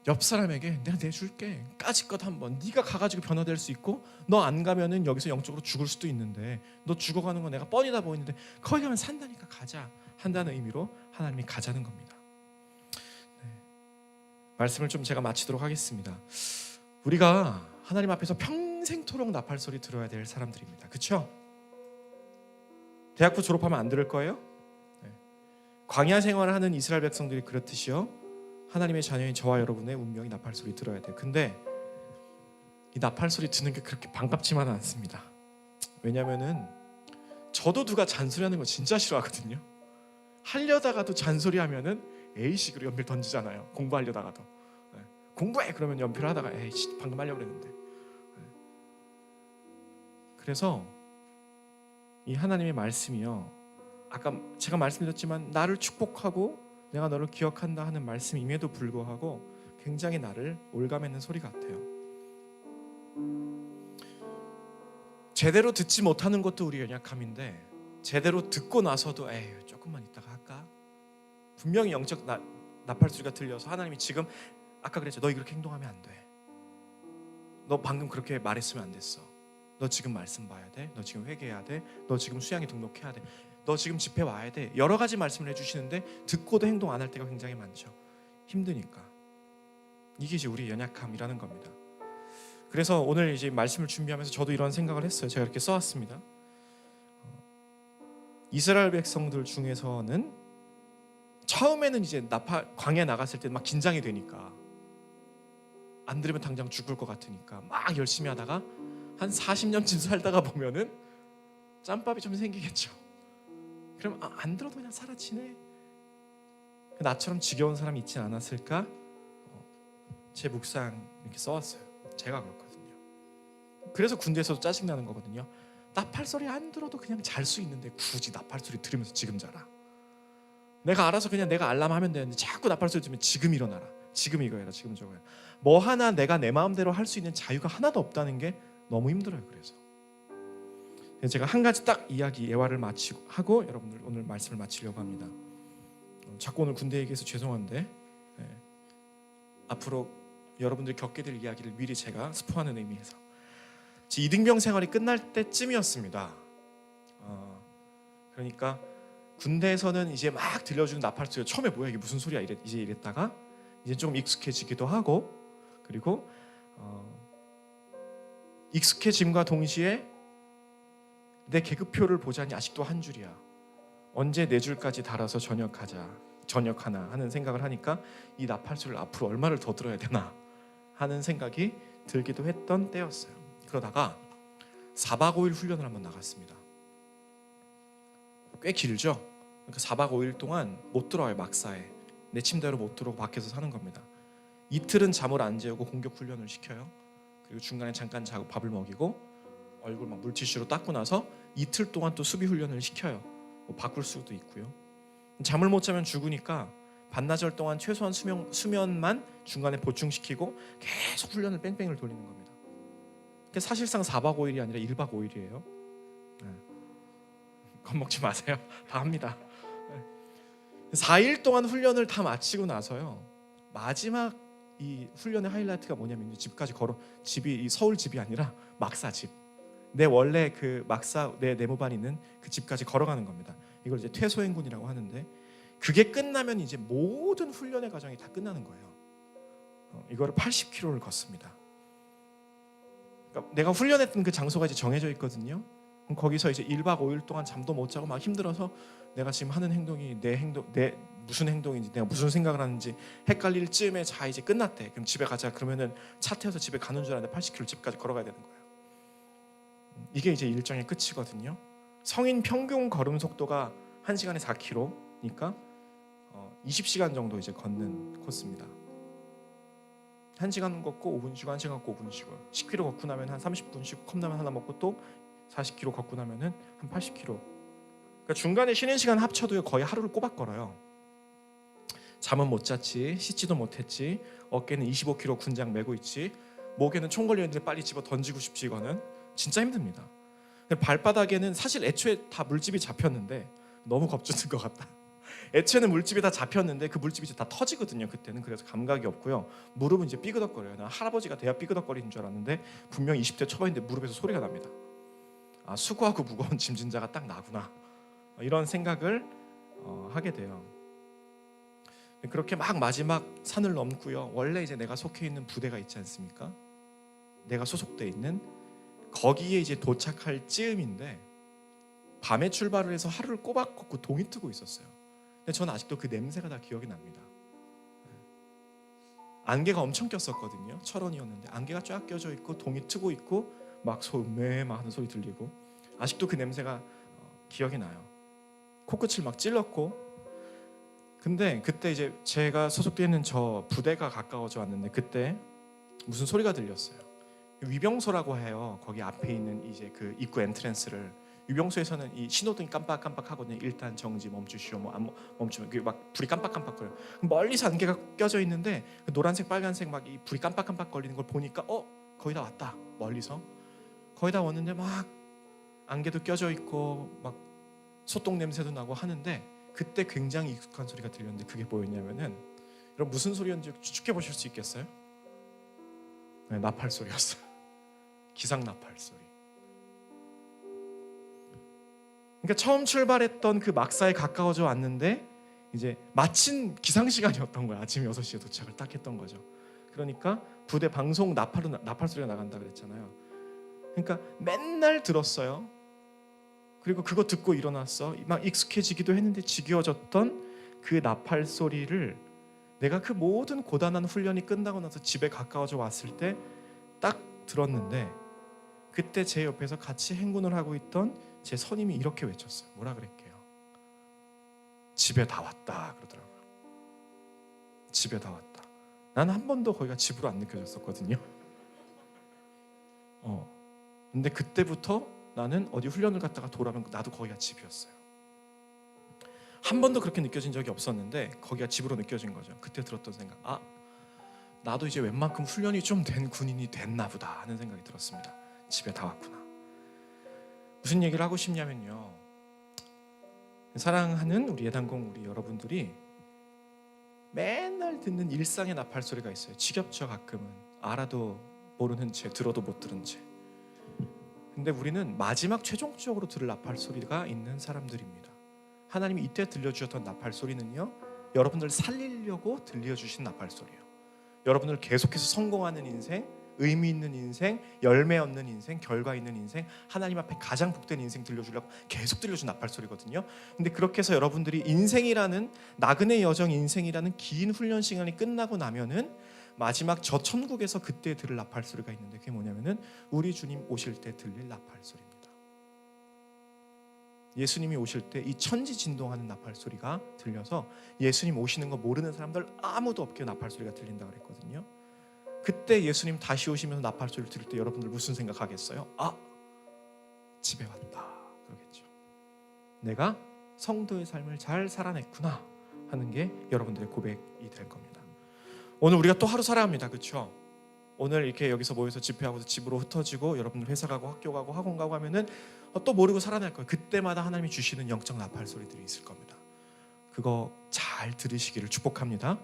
옆 사람에게 내가 내줄게. 까짓것 한번. 네가 가가지고 변화될 수 있고 너 안 가면은 여기서 영적으로 죽을 수도 있는데 너 죽어가는 건 내가 뻔히 다 보이는데 거기 가면 산다니까 가자 한다는 의미로 하나님이 가자는 겁니다. 네. 말씀을 좀 제가 마치도록 하겠습니다. 우리가 하나님 앞에서 평생토록 나팔 소리 들어야 될 사람들입니다. 그렇죠? 대학부 졸업하면 안 들을 거예요? 네. 광야 생활을 하는 이스라엘 백성들이 그렇듯이요. 하나님의 자녀인 저와 여러분의 운명이 나팔 소리 들어야 돼요. 근데 이 나팔 소리 듣는 게 그렇게 반갑지만은 않습니다. 왜냐면은 저도 누가 잔소리하는 거 진짜 싫어하거든요. 하려다가도 잔소리하면은 A식으로 연필 던지잖아요. 공부하려다가도. 네. 공부해 그러면 연필 하다가 에이씨 방금 하려고 그랬는데. 네. 그래서 이 하나님의 말씀이요, 아까 제가 말씀드렸지만 나를 축복하고 내가 너를 기억한다 하는 말씀임에도 불구하고 굉장히 나를 올가매는 소리 같아요. 제대로 듣지 못하는 것도 우리 연약함인데 제대로 듣고 나서도 에휴 조금만 이따가 할까? 분명히 영적 나팔소리가 들려서 하나님이 지금 아까 그랬죠. 너 그렇게 행동하면 안 돼. 너 방금 그렇게 말했으면 안 됐어. 너 지금 말씀 봐야 돼. 너 지금 회개해야 돼. 너 지금 수양에 등록해야 돼. 너 지금 집회 와야 돼. 여러 가지 말씀을 해주시는데 듣고도 행동 안 할 때가 굉장히 많죠. 힘드니까. 이게 이제 우리의 연약함이라는 겁니다. 그래서 오늘 이제 말씀을 준비하면서 저도 이런 생각을 했어요. 제가 이렇게 써왔습니다. 이스라엘 백성들 중에서는 처음에는 이제 광야에 나갔을 때 막 긴장이 되니까 안 들으면 당장 죽을 것 같으니까 막 열심히 하다가 한 40년쯤 살다가 보면은 짬밥이 좀 생기겠죠. 그럼 안 들어도 그냥 사라지네. 나처럼 지겨운 사람이 있지 않았을까? 제 묵상 이렇게 써왔어요. 제가 그렇거든요. 그래서 군대에서도 짜증나는 거거든요. 나팔 소리 안 들어도 그냥 잘 수 있는데 굳이 나팔 소리 들으면서 지금 자라. 내가 알아서 그냥 내가 알람 하면 되는데 자꾸 나팔 소리 들으면 지금 일어나라. 지금 이거 해라. 지금 저거 해라. 뭐 하나 내가 내 마음대로 할 수 있는 자유가 하나도 없다는 게 너무 힘들어요. 그래서 제가 한 가지 딱 이야기 예화를 마치고 하고 여러분들 오늘 말씀을 마치려고 합니다. 자꾸 오늘 군대 얘기해서 죄송한데 앞으로 여러분들이 겪게 될 이야기를 미리 제가 스포하는 의미에서 이등병 생활이 끝날 때쯤이었습니다. 그러니까 군대에서는 이제 막 들려주는 나팔 소리 처음에 뭐야 이게 무슨 소리야 이제 이랬다가 이제 좀 익숙해지기도 하고 그리고 익숙해짐과 동시에 내 계급표를 보자니 아직도 한 줄이야. 언제 네 줄까지 달아서 전역하나 하는 생각을 하니까 이 나팔 소리를 앞으로 얼마를 더 들어야 되나 하는 생각이 들기도 했던 때였어요. 그러다가 4박 5일 훈련을 한번 나갔습니다. 꽤 길죠. 그러니까 4박 5일 동안 못 들어와요. 막사에 내 침대로 못 들어오고 밖에서 사는 겁니다. 이틀은 잠을 안 재우고 공격 훈련을 시켜요. 그리고 중간에 잠깐 자고 밥을 먹이고 얼굴 막 물티슈로 닦고 나서 이틀 동안 또 수비 훈련을 시켜요. 뭐 바꿀 수도 있고요. 잠을 못 자면 죽으니까 반나절 동안 최소한 수면만 중간에 보충시키고 계속 훈련을 뺑뺑이를 돌리는 겁니다. 사실상 4박 5일이 아니라 1박 5일이에요. 겁먹지 마세요. 다 합니다. 4일 동안 훈련을 다 마치고 나서요. 마지막 이 훈련의 하이라이트가 뭐냐면 집까지 집이 이 서울 집이 아니라 막사 집. 내 원래 그 막사 내 네모반 있는 그 집까지 걸어가는 겁니다. 이걸 이제 퇴소행군이라고 하는데 그게 끝나면 이제 모든 훈련의 과정이 다 끝나는 거예요. 이거를 80km를 걷습니다. 그러니까 내가 훈련했던 그 장소가 이제 정해져 있거든요. 그럼 거기서 이제 1박 5일 동안 잠도 못 자고 막 힘들어서 내가 지금 하는 행동이 내 무슨 행동인지 내가 무슨 생각을 하는지 헷갈릴 쯤에 자 이제 끝났대. 그럼 집에 가자. 그러면은 차 태워서 집에 가는 줄 알았는데 80km 집까지 걸어가야 되는 거예요. 이게 이제 일정의 끝이거든요. 성인 평균 걸음 속도가 1시간에 4km니까 20시간 정도 이제 걷는 코스입니다. 1시간 걷고 5분 쉬고 1시간 걷고 5분 쉬고 10km 걷고 나면 한 30분 쉬고 컵라면 하나 먹고 또 40km 걷고 나면은 한 80km. 그러니까 중간에 쉬는 시간 합쳐도 거의 하루를 꼬박 걸어요. 잠은 못 잤지, 씻지도 못했지, 어깨는 25kg 군장 메고 있지, 목에는 총 걸려 있는데 빨리 집어 던지고 싶지. 이거는 진짜 힘듭니다. 발바닥에는 사실 애초에 다 물집이 잡혔는데 너무 겁주는 것 같다. 애초에는 물집이 다 잡혔는데 그 물집이 이제 다 터지거든요. 그때는 그래서 감각이 없고요. 무릎은 이제 삐그덕거려요. 난 할아버지가 돼야 삐그덕거리는 줄 알았는데 분명 20대 초반인데 무릎에서 소리가 납니다. 아, 수고하고 무거운 짐진자가 딱 나구나. 이런 생각을 하게 돼요. 그렇게 막 마지막 산을 넘고요. 원래 이제 내가 속해 있는 부대가 있지 않습니까? 내가 소속돼 있는 거기에 이제 도착할 즈음인데 밤에 출발을 해서 하루를 꼬박 걷고 동이 트고 있었어요. 근데 저는 아직도 그 냄새가 다 기억이 납니다. 안개가 엄청 꼈었거든요. 철원이었는데 안개가 쫙 껴져 있고 동이 트고 있고 막 소음매 막 하는 소리 들리고 아직도 그 냄새가 기억이 나요. 코끝을 막 찔렀고, 근데 그때 이제 제가 소속되어 있는 저 부대가 가까워져 왔는데 그때 무슨 소리가 들렸어요. 위병소라고 해요. 거기 앞에 있는 이제 그 입구 엔트랜스를, 위병소에서는 이 신호등이 깜빡깜빡하거든요. 일단 정지, 멈추시오, 뭐 안 멈추면 그 막 불이 깜빡깜빡거려요. 멀리서 안개가 껴져 있는데 그 노란색, 빨간색 막 이 불이 깜빡깜빡 거리는 걸 보니까 거의 다 왔다. 멀리서 거의 다 왔는데 막 안개도 껴져 있고 막 소똥 냄새도 나고 하는데 그때 굉장히 익숙한 소리가 들렸는데 그게 뭐였냐면은, 여러분 무슨 소리였는지 추측해 보실 수 있겠어요? 네, 나팔 소리였어요. 기상 나팔 소리. 그러니까 처음 출발했던 그 막사에 가까워져 왔는데 이제 마침 기상 시간이었던 거야. 아침 6시에 도착을 딱 했던 거죠. 그러니까 부대 방송 나팔 소리가 나간다 그랬잖아요. 그러니까 맨날 들었어요. 그리고 그거 듣고 일어났어. 막 익숙해지기도 했는데 지겨워졌던 그 나팔 소리를 내가 그 모든 고단한 훈련이 끝나고 나서 집에 가까워져 왔을 때 딱 들었는데, 그때 제 옆에서 같이 행군을 하고 있던 제 선임이 이렇게 외쳤어요. 뭐라 그랬게요? 집에 다 왔다 그러더라고요. 집에 다 왔다. 난 한 번도 거기가 집으로 안 느껴졌었거든요. 근데 그때부터 나는 어디 훈련을 갔다가 돌아오면 나도 거기가 집이었어요. 한 번도 그렇게 느껴진 적이 없었는데 거기가 집으로 느껴진 거죠. 그때 들었던 생각, 나도 이제 웬만큼 훈련이 좀 된 군인이 됐나 보다 하는 생각이 들었습니다. 집에 다 왔구나. 무슨 얘기를 하고 싶냐면요, 사랑하는 우리 예단공 우리 여러분들이 맨날 듣는 일상의 나팔 소리가 있어요. 지겹죠. 가끔은 알아도 모르는 채, 들어도 못 들은 채. 근데 우리는 마지막 최종적으로 들을 나팔 소리가 있는 사람들입니다. 하나님이 이때 들려주셨던 나팔 소리는요, 여러분들 살리려고 들려주신 나팔 소리예요. 여러분들 계속해서 성공하는 인생, 의미 있는 인생, 열매 얻는 인생, 결과 있는 인생, 하나님 앞에 가장 복된 인생 들려주려고 계속 들려준 나팔 소리거든요. 근데 그렇게 해서 여러분들이 인생이라는, 나그네 여정 인생이라는 긴 훈련 시간이 끝나고 나면은 마지막 저 천국에서 그때 들을 나팔 소리가 있는데, 그게 뭐냐면은 우리 주님 오실 때 들릴 나팔 소리입니다. 예수님이 오실 때 이 천지 진동하는 나팔 소리가 들려서 예수님 오시는 거 모르는 사람들 아무도 없게 나팔 소리가 들린다고 그랬거든요. 그때 예수님 다시 오시면서 나팔 소리를 들을 때 여러분들 무슨 생각하겠어요? 집에 왔다 그러겠죠. 내가 성도의 삶을 잘 살아냈구나 하는 게 여러분들의 고백이 될 겁니다. 오늘 우리가 또 하루 살아야 합니다. 그렇죠? 오늘 이렇게 여기서 모여서 집회하고서 집으로 흩어지고 여러분들 회사 가고 학교 가고 학원 가고 하면은 또 모르고 살아날 거예요. 그때마다 하나님이 주시는 영적 나팔 소리들이 있을 겁니다. 그거 잘 들으시기를 축복합니다.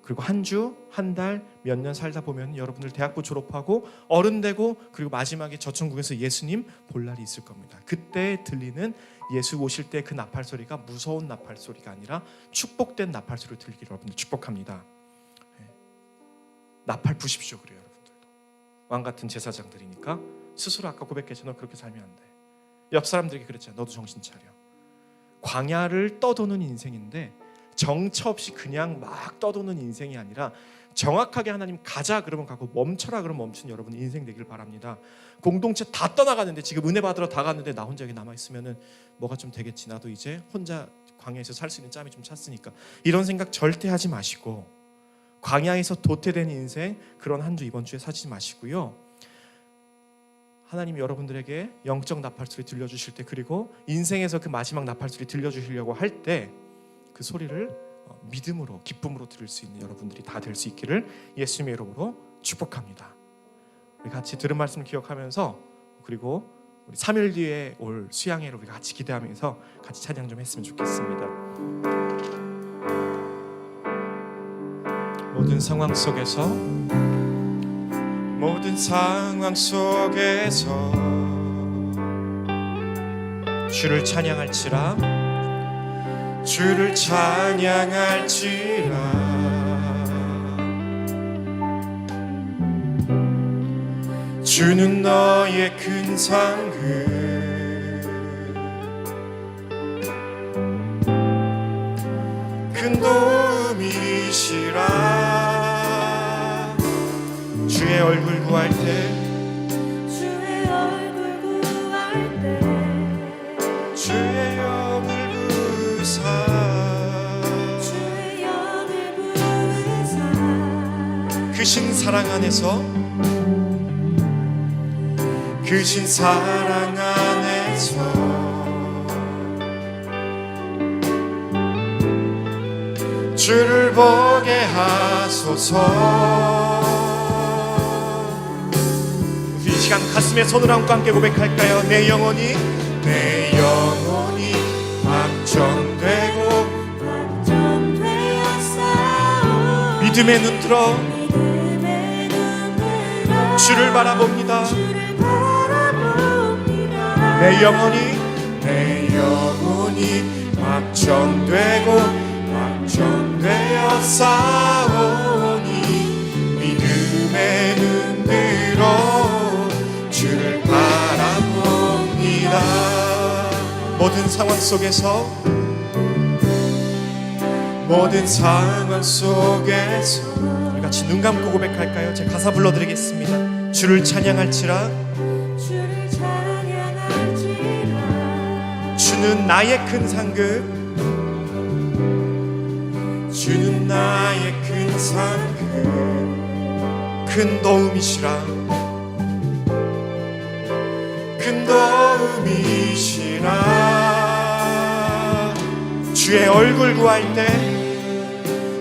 그리고 한 주, 한 달, 몇 년 살다 보면 여러분들 대학부 졸업하고 어른 되고 그리고 마지막에 저 천국에서 예수님 볼 날이 있을 겁니다. 그때 들리는 예수 오실 때 그 나팔 소리가 무서운 나팔 소리가 아니라 축복된 나팔 소리를 들리기를 여러분들 축복합니다. 나팔 부십시오. 그래요. 여러분들도 왕 같은 제사장들이니까 스스로 아까 고백했잖아요. 그렇게 살면 안 돼. 옆 사람들에게 그랬잖아요. 너도 정신 차려. 광야를 떠도는 인생인데 정처 없이 그냥 막 떠도는 인생이 아니라 정확하게 하나님 가자 그러면 가고 멈춰라 그러면 멈춘 여러분 인생 되길 바랍니다. 공동체 다 떠나가는데 지금 은혜 받으러 다 갔는데 나 혼자 여기 남아있으면 뭐가 좀 되겠지. 나도 이제 혼자 광야에서 살 수 있는 짬이 좀 찼으니까. 이런 생각 절대 하지 마시고 광야에서 도태된 인생 그런 한 주 이번 주에 사지 마시고요. 하나님이 여러분들에게 영적 나팔 소리 들려주실 때, 그리고 인생에서 그 마지막 나팔 소리 들려주시려고 할 때 그 소리를 믿음으로 기쁨으로 들을 수 있는 여러분들이 다 될 수 있기를 예수님의 이름으로 축복합니다. 우리 같이 들은 말씀을 기억하면서, 그리고 우리 3일 뒤에 올 수양회를 우리가 같이 기대하면서 같이 찬양 좀 했으면 좋겠습니다. 모든 상황 속에서 주를 찬양할지라 주는 너의 큰 상급 큰 도움이시라. 주의 얼굴 구할 때 사랑 안에서 크신 사랑 안에서 주를 보게 하소서. 이 시간 가슴에 손을 얹고 함께 고백할까요? 내 영혼이 확정되고 믿음의 눈 들어 주를 바라봅니다. 내 영혼이 확정되어 싸우니 믿음의 눈 들어 주를 바라봅니다. 모든 상황 속에서 우리 같이 눈 감고 고백할까요? 제 가사 불러드리겠습니다. 주를 찬양할지라 주는 나의 큰 상급, 주는 나의 큰 상급, 큰 도움이시라, 큰 도움이시라. 주의 얼굴 구할 때,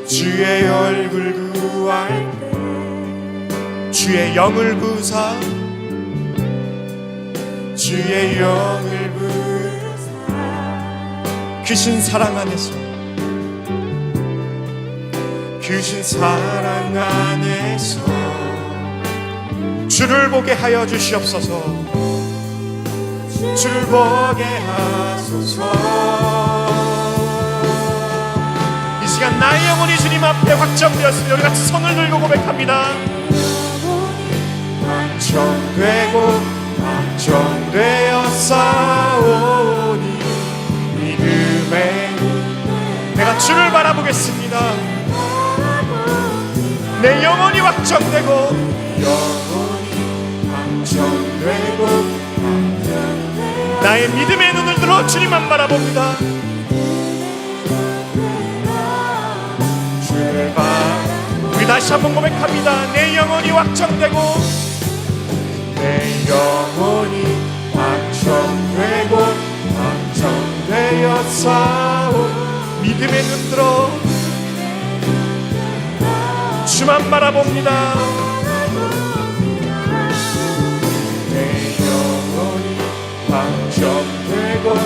주의 얼굴 구할 때, 주의 영을 부사, 주의 영을 부사, 크신 사랑 안에서, 크신 사랑 안에서 주를 보게 하여 주시옵소서. 주를 보게 하소서. 이 시간 나의 영혼이 주님 앞에 확정되었으며 우리 같이 손을 들고 고백합니다. 확정되어 싸우니 믿음의 내가 주를 바라보겠습니다. 내 영혼이 확정되고 나의 믿음의 눈을 들어 주님만 바라봅니다. 주를 우리 다시 한번 고백합니다. 내 영혼이 확정되고 확정되어 싸운 믿음의 눈 들어 주만 바라봅니다. 내 영혼이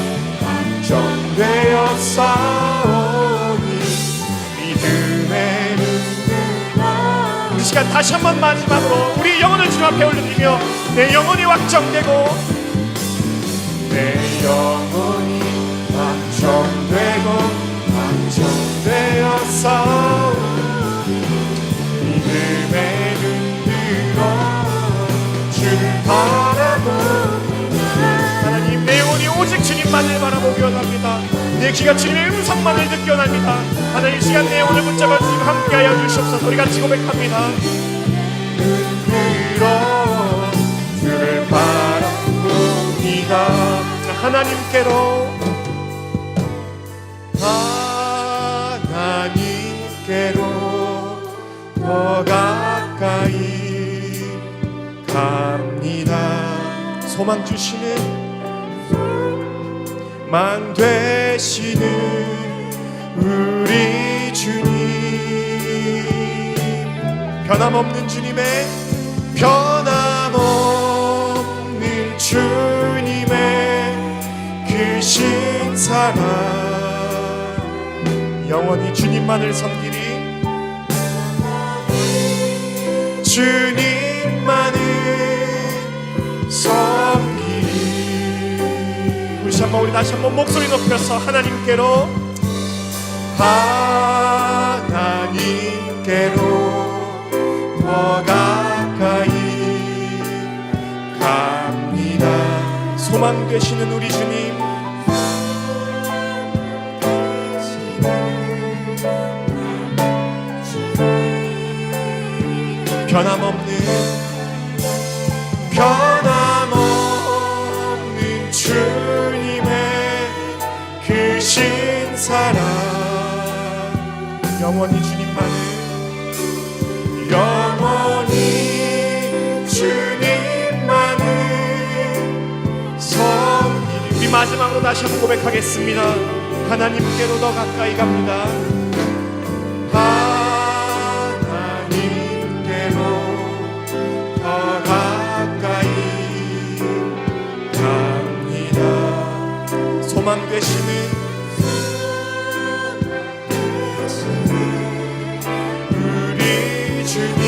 확정되어 싸우니 믿음의 눈 들어. 이 시간 다시 한번 마지막으로 우리 영혼을 주님 앞에 올려드리며 내 영혼이 확정되고 내 영혼이 확정되어 싸우니 믿음의 눈 들어 주를 바라봅니다. 하나님 내 영혼이 오직 주님만을 바라보기 원합니다. 내 귀가 주님의 음성만을 듣기 원합니다. 하나님 이 시간 내 영혼을 붙잡아 주시고 함께하여 주시옵소서. 우리 같이 고백합니다. 눈 들어 주를 바라봅니다. 하나님께로 더 가까이 갑니다. 소망 주시는 망 되시는 우리 주님, 변함없는 주님의 변함없는 주님의 크신 사랑, 영원히 주님만을 섬기리, 주님만을 섬기리. 우리 다시 한번 목소리 높여서 하나님께로 더 가까이 갑니다. 소망 되시는 우리 주님, 변함없는 주님의 크신 사랑, 영원히 주님만을 영원히 마지막으로 다시 한번 고백하겠습니다. 하나님께로 더 가까이 갑니다. 하나님께로 더 가까이 갑니다. 소망 되시는 우리 주님,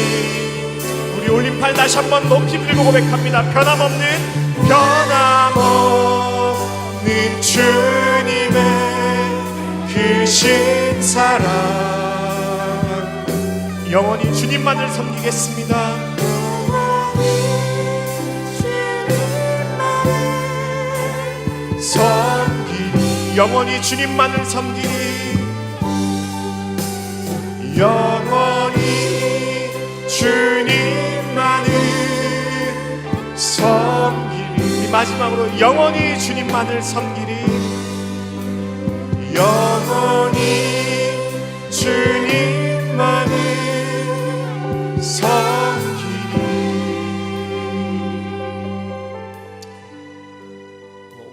우리 올림팔 다시 한번 높이 들고 고백합니다. 변함없는 주님의 크신 사랑, 영원히 주님만을 섬기겠습니다. 섬기리, 영원히 주님만을 섬기리, 영원히 주님만을 섬기리. 마지막으로 영원히 주님만을 섬기리, 영원히 주님만을 섬기리.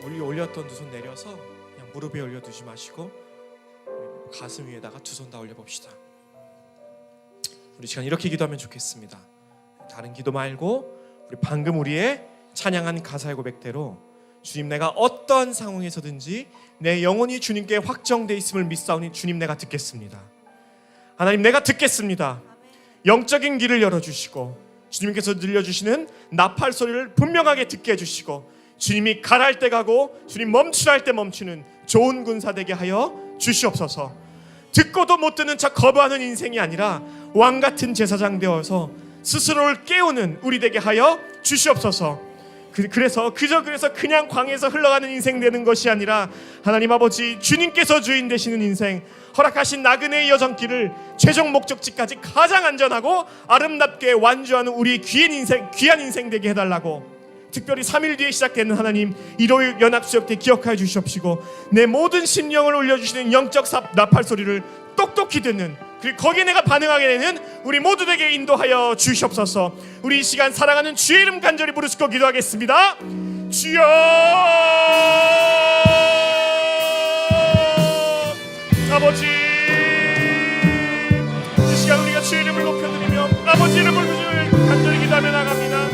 우리 올렸던 두 손 내려서 그냥 무릎 위에 올려두지 마시고 가슴 위에다가 두 손 다 올려봅시다. 우리 시간 이렇게 기도하면 좋겠습니다. 다른 기도 말고 우리 방금 우리의 찬양한 가사의 고백대로, 주님, 내가 어떠한 상황에서든지 내 영혼이 주님께 확정되어 있음을 믿사오니 주님, 내가 듣겠습니다. 하나님, 내가 듣겠습니다. 영적인 길을 열어주시고 주님께서 들려주시는 나팔 소리를 분명하게 듣게 해주시고, 주님이 가랄 때 가고 주님 멈추랄 때 멈추는 좋은 군사 되게 하여 주시옵소서. 듣고도 못 듣는 척 거부하는 인생이 아니라 왕같은 제사장 되어서 스스로를 깨우는 우리 되게 하여 주시옵소서. 그래서 그냥 광에서 흘러가는 인생 되는 것이 아니라, 하나님 아버지, 주님께서 주인 되시는 인생, 허락하신 나그네의 여정길을 최종 목적지까지 가장 안전하고 아름답게 완주하는 우리 귀한 인생 되게 해달라고, 특별히 3일 뒤에 시작되는 하나님 일요일 연합수업 때 기억하여 주시옵시고, 내 모든 심령을 올려주시는 영적 나팔 소리를 똑똑히 듣는, 그리고 거기에 내가 반응하게 되는 우리 모두에게 인도하여 주시옵소서. 우리 이 시간 사랑하는 주의 이름 간절히 부르시고 기도하겠습니다. 주여, 아버지, 이 시간 우리가 주의 이름을 높여드리며 아버지 이름을 간절히 기도하며 나갑니다.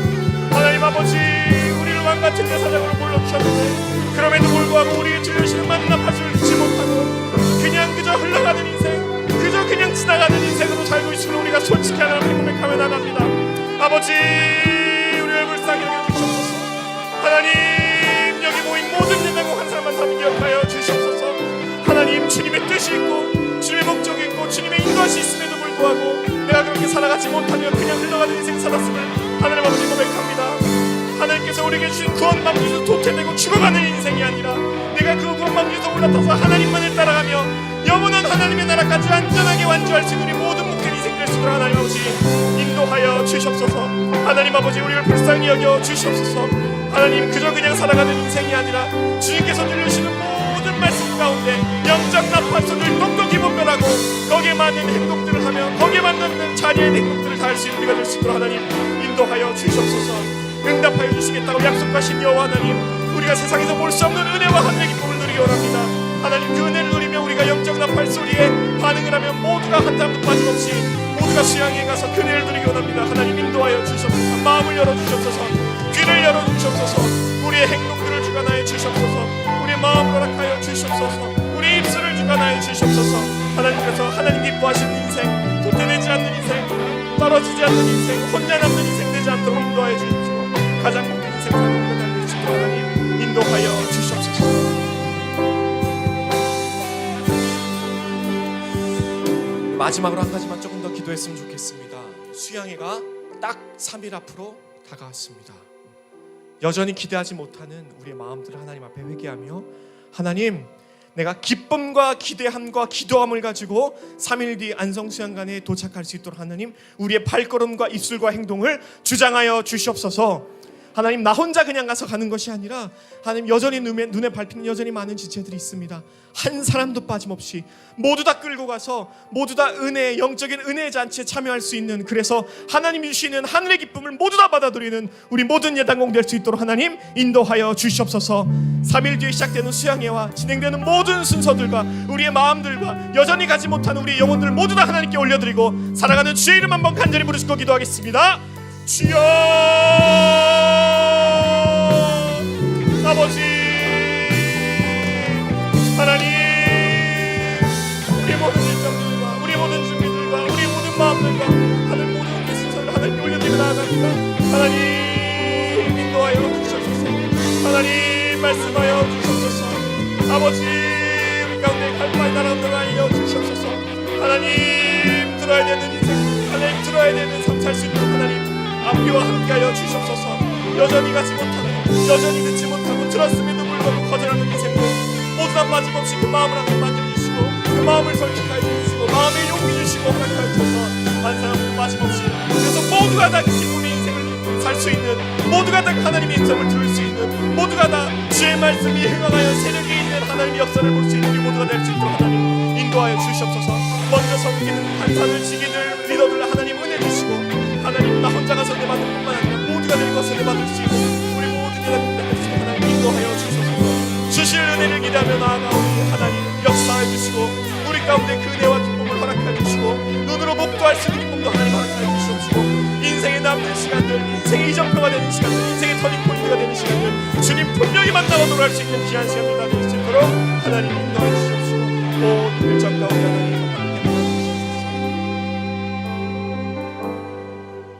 하나님 아버지, 우리를 왕같은 제사장으로 불러주셨는데 그럼에도 불구하고 우리의 들려주시는 많은 나팔소리를 듣지 못하고 그냥 그저 흘러가는 인생, 그저 그냥 지나가는 인생으로 살고 있음을 우리가 솔직히 하나님께 고백하며 나갑니다. 아버지, 우리를 불쌍히 여겨주시옵소서. 하나님, 여기 모인 모든 예배고 한 사람만 다 기억하여 주시옵소서. 하나님, 주님의 뜻이 있고 주님의 목적이 있고 주님의 인도하시 있음에도 불구하고 내가 그렇게 살아가지 못하며 그냥 흘러가는 인생 살았음을 하나님 아버지 고백합니다. 하나님께서 우리에게 주신 구원 방주에서 도태되고 죽어가는 인생이 아니라, 내가 그 구원 방주에서 올라타서 하나님만을 따라가며 영원한 하나님의 나라까지 안전하게 완주할 수 있는 우리 모든 목된 인생 될 수 있도록 하나님 아버지 인도하여 주시옵소서. 하나님 아버지, 우리를 불쌍히 여겨 주시옵소서. 하나님, 그저 그냥 살아가는 인생이 아니라 주님께서 들려주시는 모든 말씀 가운데 영적 나팔 소리를 똑똑히 분별하고 거기에 맞는 행동들을 하며 거기에 맞는 자리의 행동들을 다 할 수 있는 우리가 될 수 있도록 하나님 인도하여 주시옵소서. 응답하여 주시겠다고 약속하신 여호와 하나님, 우리가 세상에서 볼 수 없는 은혜와 하늘의 기쁨을 누리기 원합니다. 하나님, 그 은혜를 누리며 우리가 영적 나팔 소리에 반응을 하면 모두가 한 사람도 빠짐없이 모두가 수양에 가서 그 은혜를 누리기 원합니다. 하나님 인도하여 주시옵소서. 마음을 열어주시옵소서. 귀를 열어주시옵소서. 우리의 행동들을 주관하여 주시옵소서. 우리의 마음을 허락하여 주시옵소서. 우리 입술을 주관하여 주시옵소서. 하나님께서 하나님 기뻐하시는 인생, 도태되지 않는 인생, 떨어지지 않는 인생, 혼자 남는 인생 되지 않도록 인도하여 주시옵소서. 가장 복된 인생 살고 달려주시고 하나님 인도하여 주시옵소서. 마지막으로 한 가지만 조금 더 기도했으면 좋겠습니다. 수양회가 딱 3일 앞으로 다가왔습니다. 여전히 기대하지 못하는 우리의 마음들을 하나님 앞에 회개하며, 하나님, 내가 기쁨과 기대함과 기도함을 가지고 3일 뒤 안성수양관에 도착할 수 있도록 하나님 우리의 발걸음과 입술과 행동을 주장하여 주시옵소서. 하나님, 나 혼자 그냥 가서 가는 것이 아니라 하나님, 여전히 눈에 밟히는 여전히 많은 지체들이 있습니다. 한 사람도 빠짐없이 모두 다 끌고 가서 모두 다 은혜, 영적인 은혜의 잔치에 참여할 수 있는, 그래서 하나님이 주시는 하늘의 기쁨을 모두 다 받아들이는 우리 모든 예단공 될 수 있도록 하나님 인도하여 주시옵소서. 3일 뒤에 시작되는 수양회와 진행되는 모든 순서들과 우리의 마음들과 여전히 가지 못하는 우리의 영혼들을 모두 다 하나님께 올려드리고 사랑하는 주의 이름 한번 간절히 부르시고 기도하겠습니다. 주여, 아버지 하나님, 우리 모든 일정들과 우리 모든 준비들과 우리 모든 마음들과 하늘 모든 순서를 하나님께 올려드리며 나아갑니다. 하나님 인도하여 주셔서, 하나님 말씀하여 주셔서, 아버지 우리 가운데 갈바의 나라를 알려 주셔서, 하나님 들어야 되는 인생, 하나님 들어야 되는 삶 살 수 있도록 하나님 앞뒤와 함께하여 주시옵소서. 여전히 가지 못하고 여전히 듣지 못하고 들었음에도 불구하고 거절하는 인생들 모두 다 빠짐없이 그 마음을 하나님 만들어주시고 그 마음을 솔직하게 해주시고 마음의 용기 주시고 허락하여 주셔서 한 사람도 빠짐없이, 그래서 모두가 다 그 기쁨의 인생을 살 수 있는, 모두가 다 하나님의 인성을 들을 수 있는, 모두가 다 주의 말씀이 흥황하여 세력이 있는 하나님의 역사를 볼 수 있는 우리 모두가 될 수 있도록 하나님 인도하여 주시옵소서. 먼저 섬기는 한산을 지키는 리더들 하나님 은혜 주시고, 하나님 나 혼자 가서 내 받을 뿐만 아니라 모두가 될 것을 내 받을 수 있는 우리 모든 예단공들을 하나님 인도하여 주셔서 주실 은혜를 기대하며 나아가오니 하나님 역사해 주시고 우리 가운데 그 은혜와 기쁨을 허락해 주시고 눈으로 목도할 수 있는 기쁨도 하나님 허락해 주시옵시고, 인생의 남는 시간들, 인생의 이정표가 되는 시간들, 인생의 터닝포인트가 되는 시간들 주님 분명히 만나고 돌아올 수 있는 귀한 시간을 나눌 수 있도록 하나님 인도해 주시옵시고 모든 일정 가운데 하나님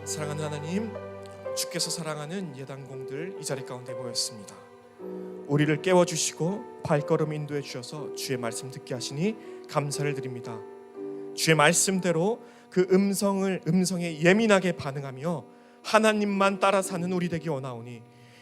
사랑하는 하나님, 주께서 사랑하는 예단공들 이 자리 가운데 모였습니다. 우리를 깨워주시고 발걸음 인도해 주셔서 주의 말씀 듣게 하시니 감사를 드립니다. 주의 말씀대로 그 음성에 예민하게 반응하며 하나님만 따라 사는 우리 되기 원하오니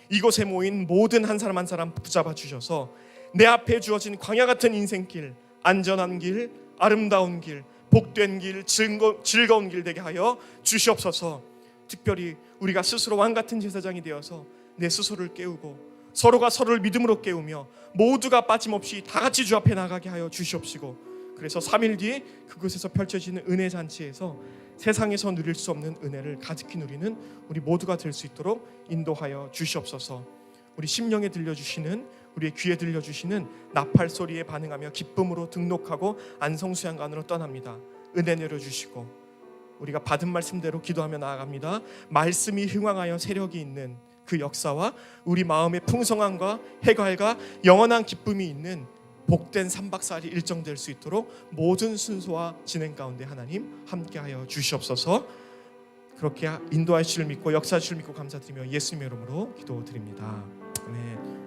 이곳에 모인 모든 한 사람 한 사람 붙잡아 주셔서 내 앞에 주어진 광야 같은 인생길, 안전한 길, 아름다운 길, 복된 길, 즐거운 길 되게 하여 주시옵소서. 특별히 우리가 스스로 왕 같은 제사장이 되어서 내 스스로를 깨우고 서로가 서로를 믿음으로 깨우며 모두가 빠짐없이 다 같이 주 앞에 나가게 하여 주시옵시고, 그래서 3일 뒤에 그곳에서 펼쳐지는 은혜 잔치에서 세상에서 누릴 수 없는 은혜를 가득히 누리는 우리 모두가 될 수 있도록 인도하여 주시옵소서. 우리 심령에 들려주시는, 우리의 귀에 들려주시는 나팔 소리에 반응하며 기쁨으로 등록하고 안성수양관으로 떠납니다. 은혜 내려주시고 우리가 받은 말씀대로 기도하며 나아갑니다. 말씀이 흥황하여 세력이 있는 그 역사와 우리 마음의 풍성함과 해갈과 영원한 기쁨이 있는 복된 3박 4일이 일정될 수 있도록 모든 순서와 진행 가운데 하나님 함께하여 주시옵소서. 그렇게 인도하실 줄 믿고 역사하실 줄 믿고 감사드리며 예수님의 이름으로 기도드립니다. 아멘.